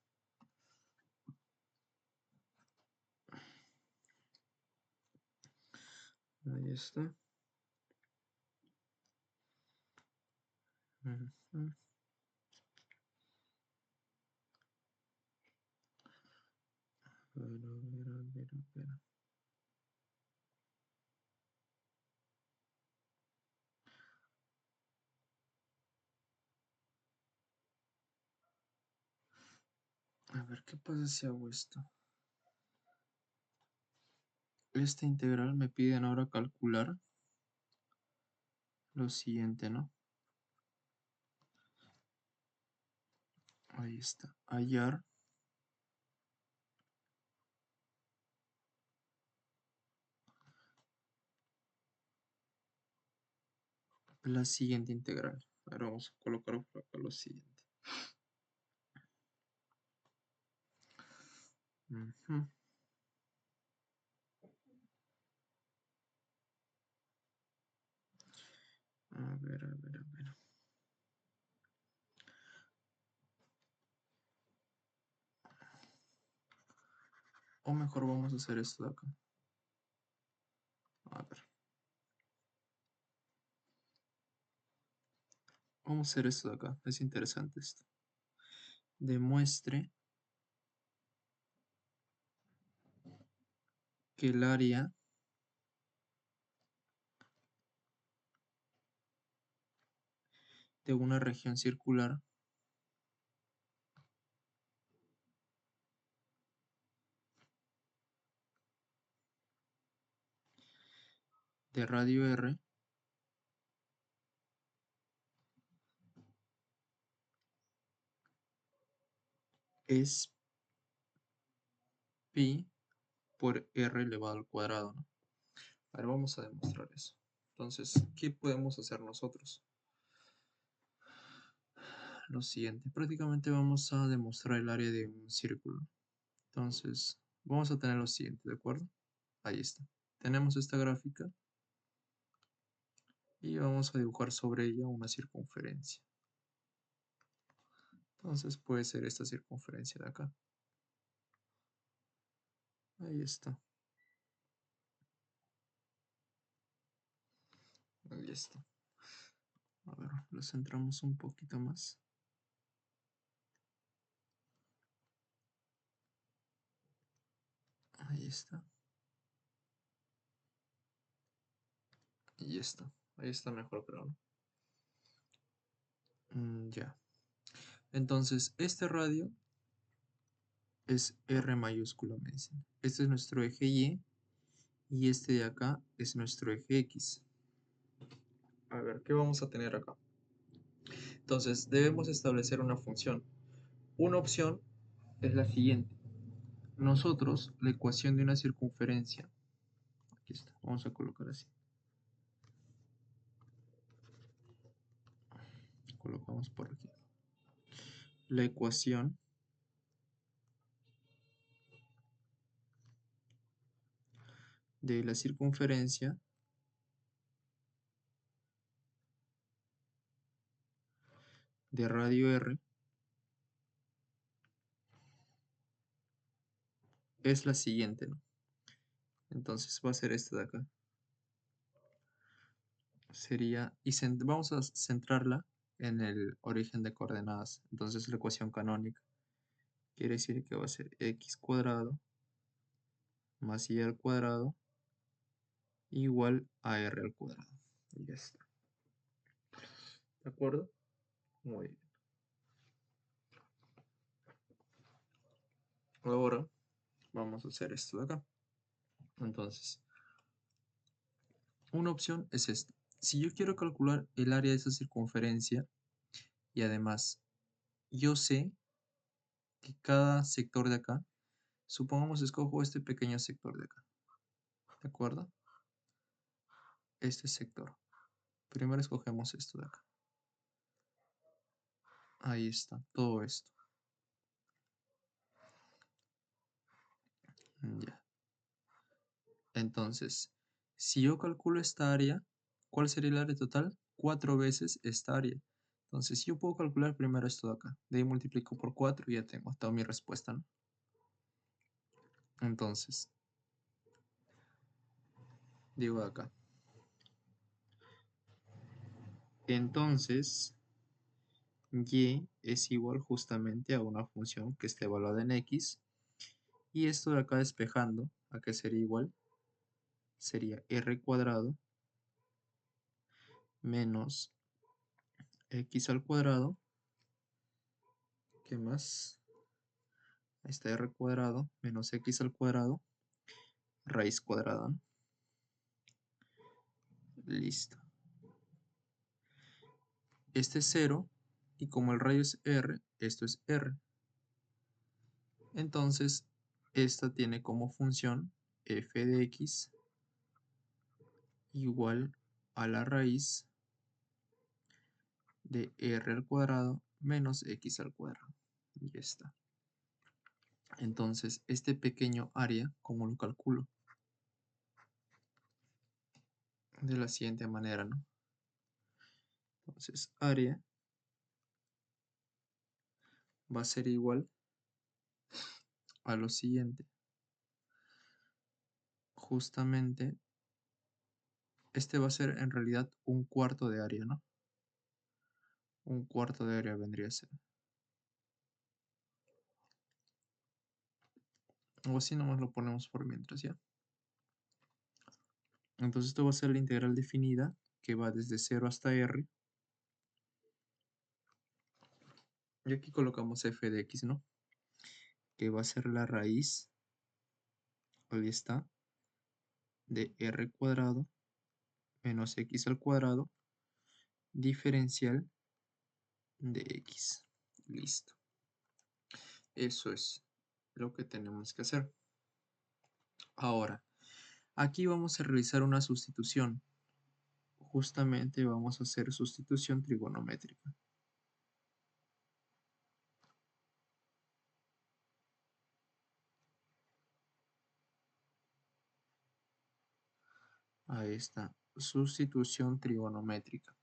Ahí está. Ujú. A ver, a ver, a ver, a ver. A ver, ¿qué pasa si hago esto? Esta integral me piden ahora calcular lo siguiente, ¿no? Ahí está. Hallar la siguiente integral. Ahora vamos a colocar por acá lo siguiente. Ujú. A ver, a ver, a ver. O mejor vamos a hacer esto de acá. A ver. Vamos a hacer esto de acá. Es interesante esto. Demuestre que el área de una región circular de radio R es pi por r elevado al cuadrado, ¿no? Ahora vamos a demostrar eso. Entonces, ¿qué podemos hacer nosotros? Lo siguiente, prácticamente vamos a demostrar el área de un círculo. Entonces, vamos a tener lo siguiente, ¿de acuerdo? Ahí está. Tenemos esta gráfica y vamos a dibujar sobre ella una circunferencia. Entonces puede ser esta circunferencia de acá. Ahí está. Ahí está. A ver, lo centramos un poquito más. Ahí está. Y está. Ahí está mejor, creo, ¿no? Ya. Entonces, este radio es R mayúscula, me dicen. Este es nuestro eje y este de acá es nuestro eje X. A ver, ¿qué vamos a tener acá? Entonces, debemos establecer una función. Una opción es la siguiente. Nosotros, la ecuación de una circunferencia, aquí está, vamos a colocar así. Colocamos por aquí. La ecuación de la circunferencia de radio R es la siguiente, ¿no? Entonces va a ser esta de acá. Sería, y vamos a centrarla en el origen de coordenadas. Entonces la ecuación canónica quiere decir que va a ser x cuadrado más y al cuadrado igual a r al cuadrado. Y ya está. ¿De acuerdo? Muy bien. Ahora vamos a hacer esto de acá. Entonces, una opción es esta. Si yo quiero calcular el área de esa circunferencia y además yo sé que cada sector de acá, supongamos escojo este pequeño sector de acá, ¿de acuerdo? Este sector. Primero escogemos esto de acá. Ahí está, todo esto. Ya. Entonces, si yo calculo esta área, ¿cuál sería el área total? 4 veces esta área. Entonces, si yo puedo calcular primero esto de acá. De ahí multiplico por 4 y ya tengo toda mi respuesta, ¿no? Entonces, digo de acá. Entonces, y es igual justamente a una función que esté evaluada en x. Y esto de acá despejando, ¿a qué sería igual? Sería r cuadrado menos x al cuadrado. ¿Qué más? Ahí está r cuadrado menos x al cuadrado, raíz cuadrada, ¿no? Listo. Este es 0 y como el radio es r, esto es r. Entonces, esta tiene como función f de x igual a la raíz de r al cuadrado menos x al cuadrado. Y ya está. Entonces, este pequeño área, ¿cómo lo calculo? De la siguiente manera, ¿no? Entonces, área va a ser igual a lo siguiente. Justamente, este va a ser en realidad un cuarto de área, ¿no? Un cuarto de área vendría a ser. O así nomás lo ponemos por mientras, ¿ya? Entonces esto va a ser la integral definida, que va desde 0 hasta r. Y aquí colocamos f de x, ¿no? Que va a ser la raíz, ahí está, de r cuadrado menos x al cuadrado, diferencial de x. Listo. Eso es lo que tenemos que hacer. Ahora, aquí vamos a realizar una sustitución. Justamente vamos a hacer sustitución trigonométrica. Ahí está, sustitución trigonométrica.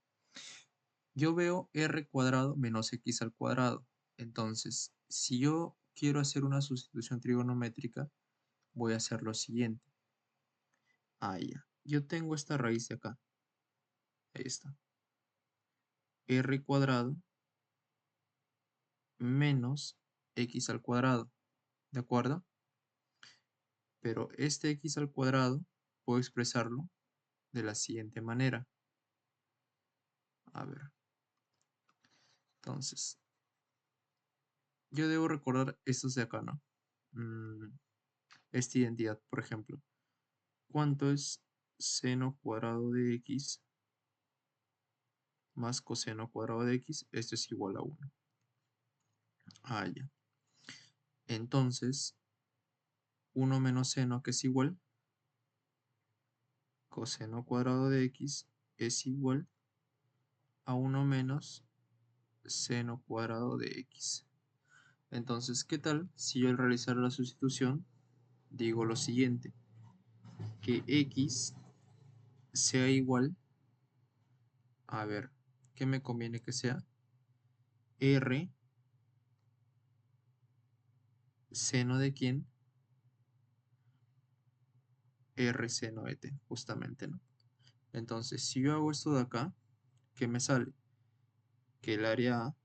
Yo veo r cuadrado menos x al cuadrado. Entonces, si yo quiero hacer una sustitución trigonométrica, voy a hacer lo siguiente. Ya. Yo tengo esta raíz de acá. Ahí está. R cuadrado menos x al cuadrado. ¿De acuerdo? Pero este x al cuadrado puedo expresarlo de la siguiente manera. A ver. Entonces, yo debo recordar estos de acá, ¿no? Esta identidad, por ejemplo. ¿Cuánto es seno cuadrado de x más coseno cuadrado de x? Esto es igual a 1. Ya. Entonces, 1 menos seno, que es igual, coseno cuadrado de x es igual a 1 menos seno cuadrado de x. Entonces, ¿qué tal si yo al realizar la sustitución digo lo siguiente? Que x sea igual, a ver, ¿qué me conviene que sea? R seno de quién? R seno de t, justamente, ¿no? Entonces, si yo hago esto de acá, ¿qué me sale? Que el área A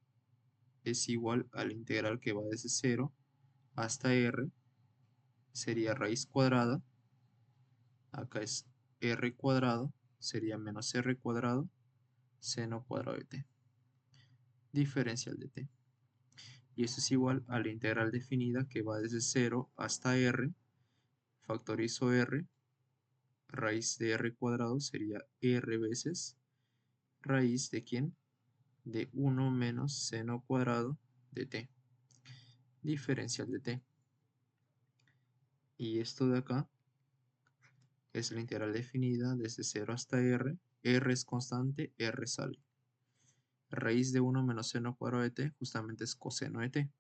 es igual a la integral que va desde 0 hasta R, sería raíz cuadrada, acá es R cuadrado, sería menos R cuadrado, seno cuadrado de t, diferencial de t. Y esto es igual a la integral definida que va desde 0 hasta R, factorizo R, raíz de R cuadrado sería R veces raíz de ¿quién? De 1 menos seno cuadrado de t, diferencial de t. Y esto de acá es la integral definida desde 0 hasta r. R es constante, r sale. Raíz de 1 menos seno cuadrado de t justamente es coseno de t.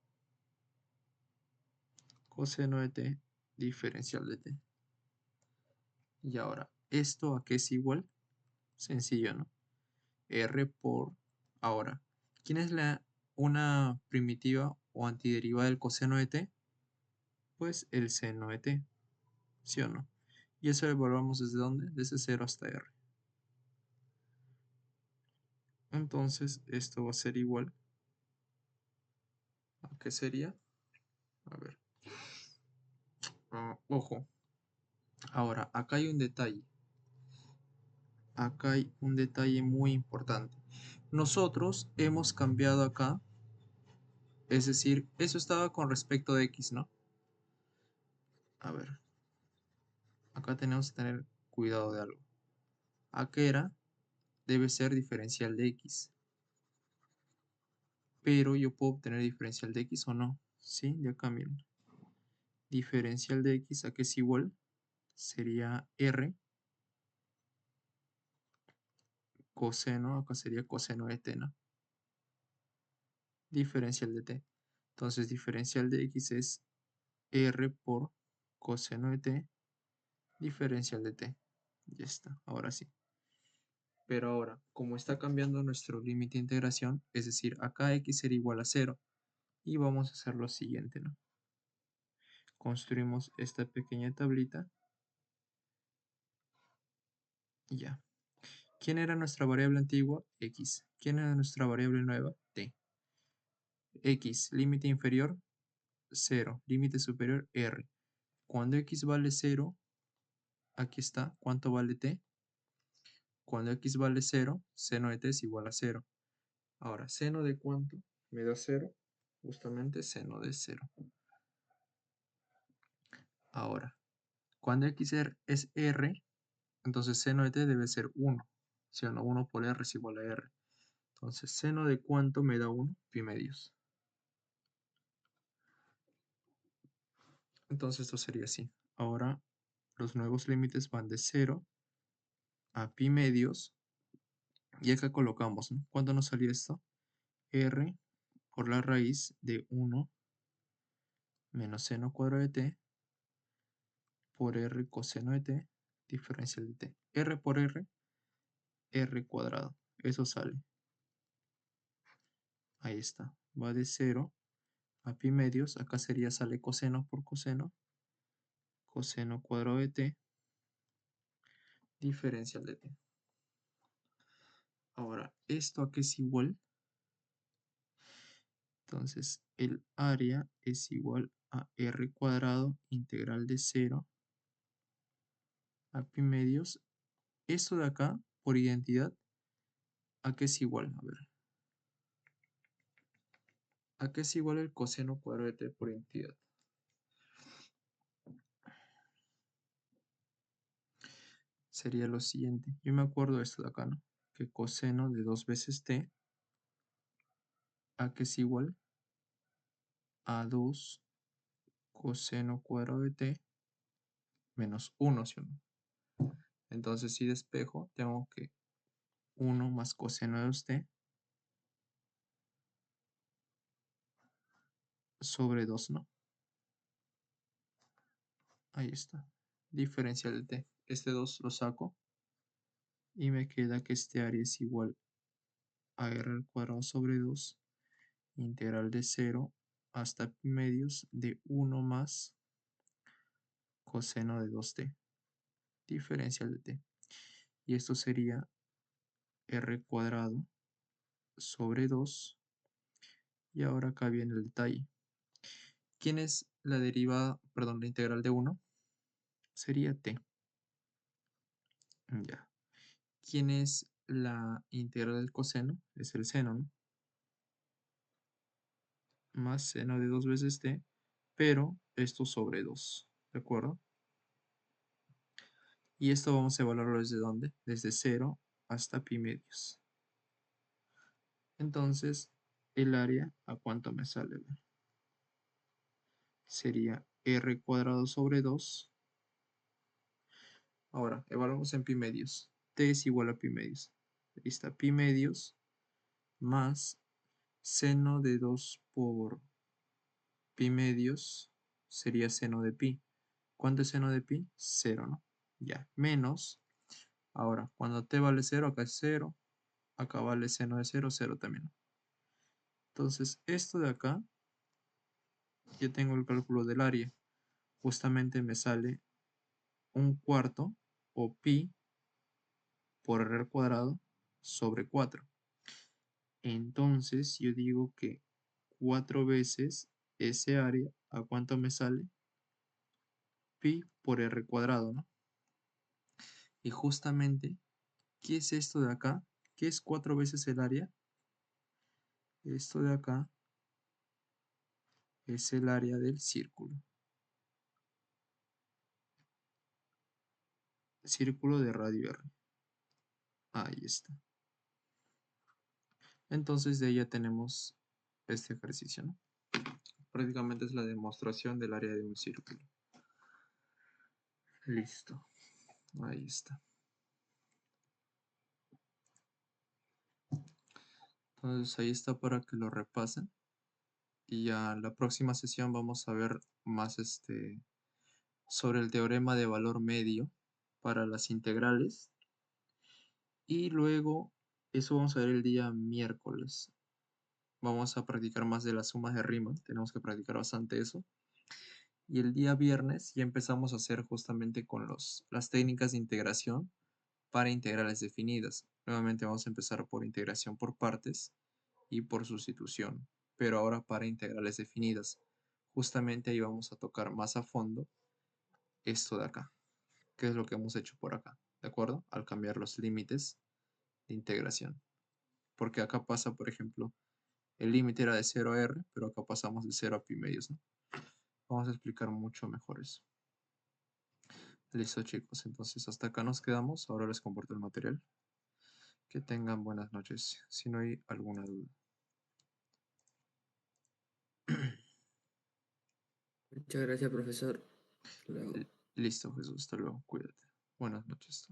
Coseno de t, diferencial de t. Y ahora, ¿esto a qué es igual? Sencillo, ¿no? R por... Ahora, ¿quién es una primitiva o antideriva del coseno de t? Pues el seno de t, ¿sí o no? Y eso lo evaluamos desde dónde? Desde 0 hasta r. Entonces, esto va a ser igual. ¿A qué sería? A ver. Ojo. Ahora, acá hay un detalle. Acá hay un detalle muy importante. Nosotros hemos cambiado acá. Es decir, eso estaba con respecto de x, ¿no? A ver. Acá tenemos que tener cuidado de algo. Acá era, debe ser diferencial de x. Pero yo puedo obtener diferencial de x o no. ¿Sí? Ya cambian. Diferencial de x, ¿a qué es igual? Sería r coseno, acá sería coseno de t, ¿no? Diferencial de t. Entonces, diferencial de x es r por coseno de t, diferencial de t. Ya está, ahora sí. Pero ahora, como está cambiando nuestro límite de integración, es decir, acá x será igual a 0, y vamos a hacer lo siguiente, ¿no? Construimos esta pequeña tablita, y ya. ¿Quién era nuestra variable antigua? X. ¿Quién era nuestra variable nueva? T. X, límite inferior, 0. Límite superior, R. Cuando x vale 0, aquí está, ¿cuánto vale t? Cuando x vale 0, seno de t es igual a 0. Ahora, ¿seno de cuánto me da 0? Justamente seno de 0. Ahora, cuando x es r, entonces seno de t debe ser 1. ¿Sí o no? 1 por r es igual a r. Entonces, ¿seno de cuánto me da 1? Pi medios. Entonces, esto sería así. Ahora, los nuevos límites van de 0 a pi medios. Y acá colocamos, ¿no? ¿Cuánto nos salió esto? R por la raíz de 1 menos seno cuadrado de t por r coseno de t, diferencial de t. R por r, r cuadrado. Eso sale. Ahí está. Va de 0 a pi medios, acá sería sale coseno por coseno, coseno cuadrado de t, diferencial de t. Ahora, ¿esto a qué es igual? Entonces, el área es igual a r cuadrado integral de 0 a pi medios. Esto de acá, por identidad, ¿a qué es igual? A ver. ¿A qué es igual el coseno cuadrado de t por identidad? Sería lo siguiente. Yo me acuerdo de esto de acá, ¿no? Que coseno de 2 veces t, ¿a qué es igual? A 2 coseno cuadrado de t menos 1, ¿sí o no? Entonces, si despejo, tengo que 1 más coseno de 2t sobre 2, ¿no? Ahí está. Diferencial de t. Este 2 lo saco y me queda que este área es igual a r al cuadrado sobre 2 integral de 0 hasta pi medios de 1 más coseno de 2t. Diferencial de t. Y esto sería r cuadrado sobre 2. Y ahora acá viene el detalle. ¿Quién es la derivada, perdón, la integral de 1? Sería t. Ya. ¿Quién es la integral del coseno? Es el seno, ¿no? Más seno de 2 veces t, pero esto sobre 2, ¿de acuerdo? Y esto vamos a evaluarlo desde dónde? Desde 0 hasta pi medios. Entonces, el área, ¿a cuánto me sale? Sería r cuadrado sobre 2. Ahora, evaluamos en pi medios. T es igual a pi medios. Ahí está pi medios más seno de 2 por pi medios sería seno de pi. ¿Cuánto es seno de pi? 0, ¿no? Ya, menos. Ahora, cuando t vale 0, acá es 0. Acá vale seno de 0, 0 también, ¿no? Entonces, esto de acá, yo tengo el cálculo del área. Justamente me sale 1/4 o pi por r al cuadrado sobre 4. Entonces, yo digo que 4 veces ese área, ¿a cuánto me sale? Pi por r cuadrado, ¿no? Y justamente, ¿qué es esto de acá? ¿Qué es 4 veces el área? Esto de acá es el área del círculo. Círculo de radio R. Ahí está. Entonces de ahí ya tenemos este ejercicio, ¿no? Prácticamente es la demostración del área de un círculo. Listo. Ahí está. Entonces ahí está para que lo repasen. Y ya en la próxima sesión vamos a ver más sobre el teorema de valor medio para las integrales. Y luego, eso vamos a ver el día miércoles. Vamos a practicar más de las sumas de Riemann. Tenemos que practicar bastante eso. Y el día viernes ya empezamos a hacer justamente con las técnicas de integración para integrales definidas. Nuevamente vamos a empezar por integración por partes y por sustitución, pero ahora para integrales definidas. Justamente ahí vamos a tocar más a fondo esto de acá, que es lo que hemos hecho por acá, ¿de acuerdo? Al cambiar los límites de integración. Porque acá pasa, por ejemplo, el límite era de 0 a r, pero acá pasamos de 0 a pi medios, ¿no? Vamos a explicar mucho mejor eso. Listo, chicos, entonces hasta acá nos quedamos. Ahora les comparto el material. Que tengan buenas noches, si no hay alguna duda. Muchas gracias, profesor. Hasta luego. Listo, Jesús, hasta luego, cuídate. Buenas noches.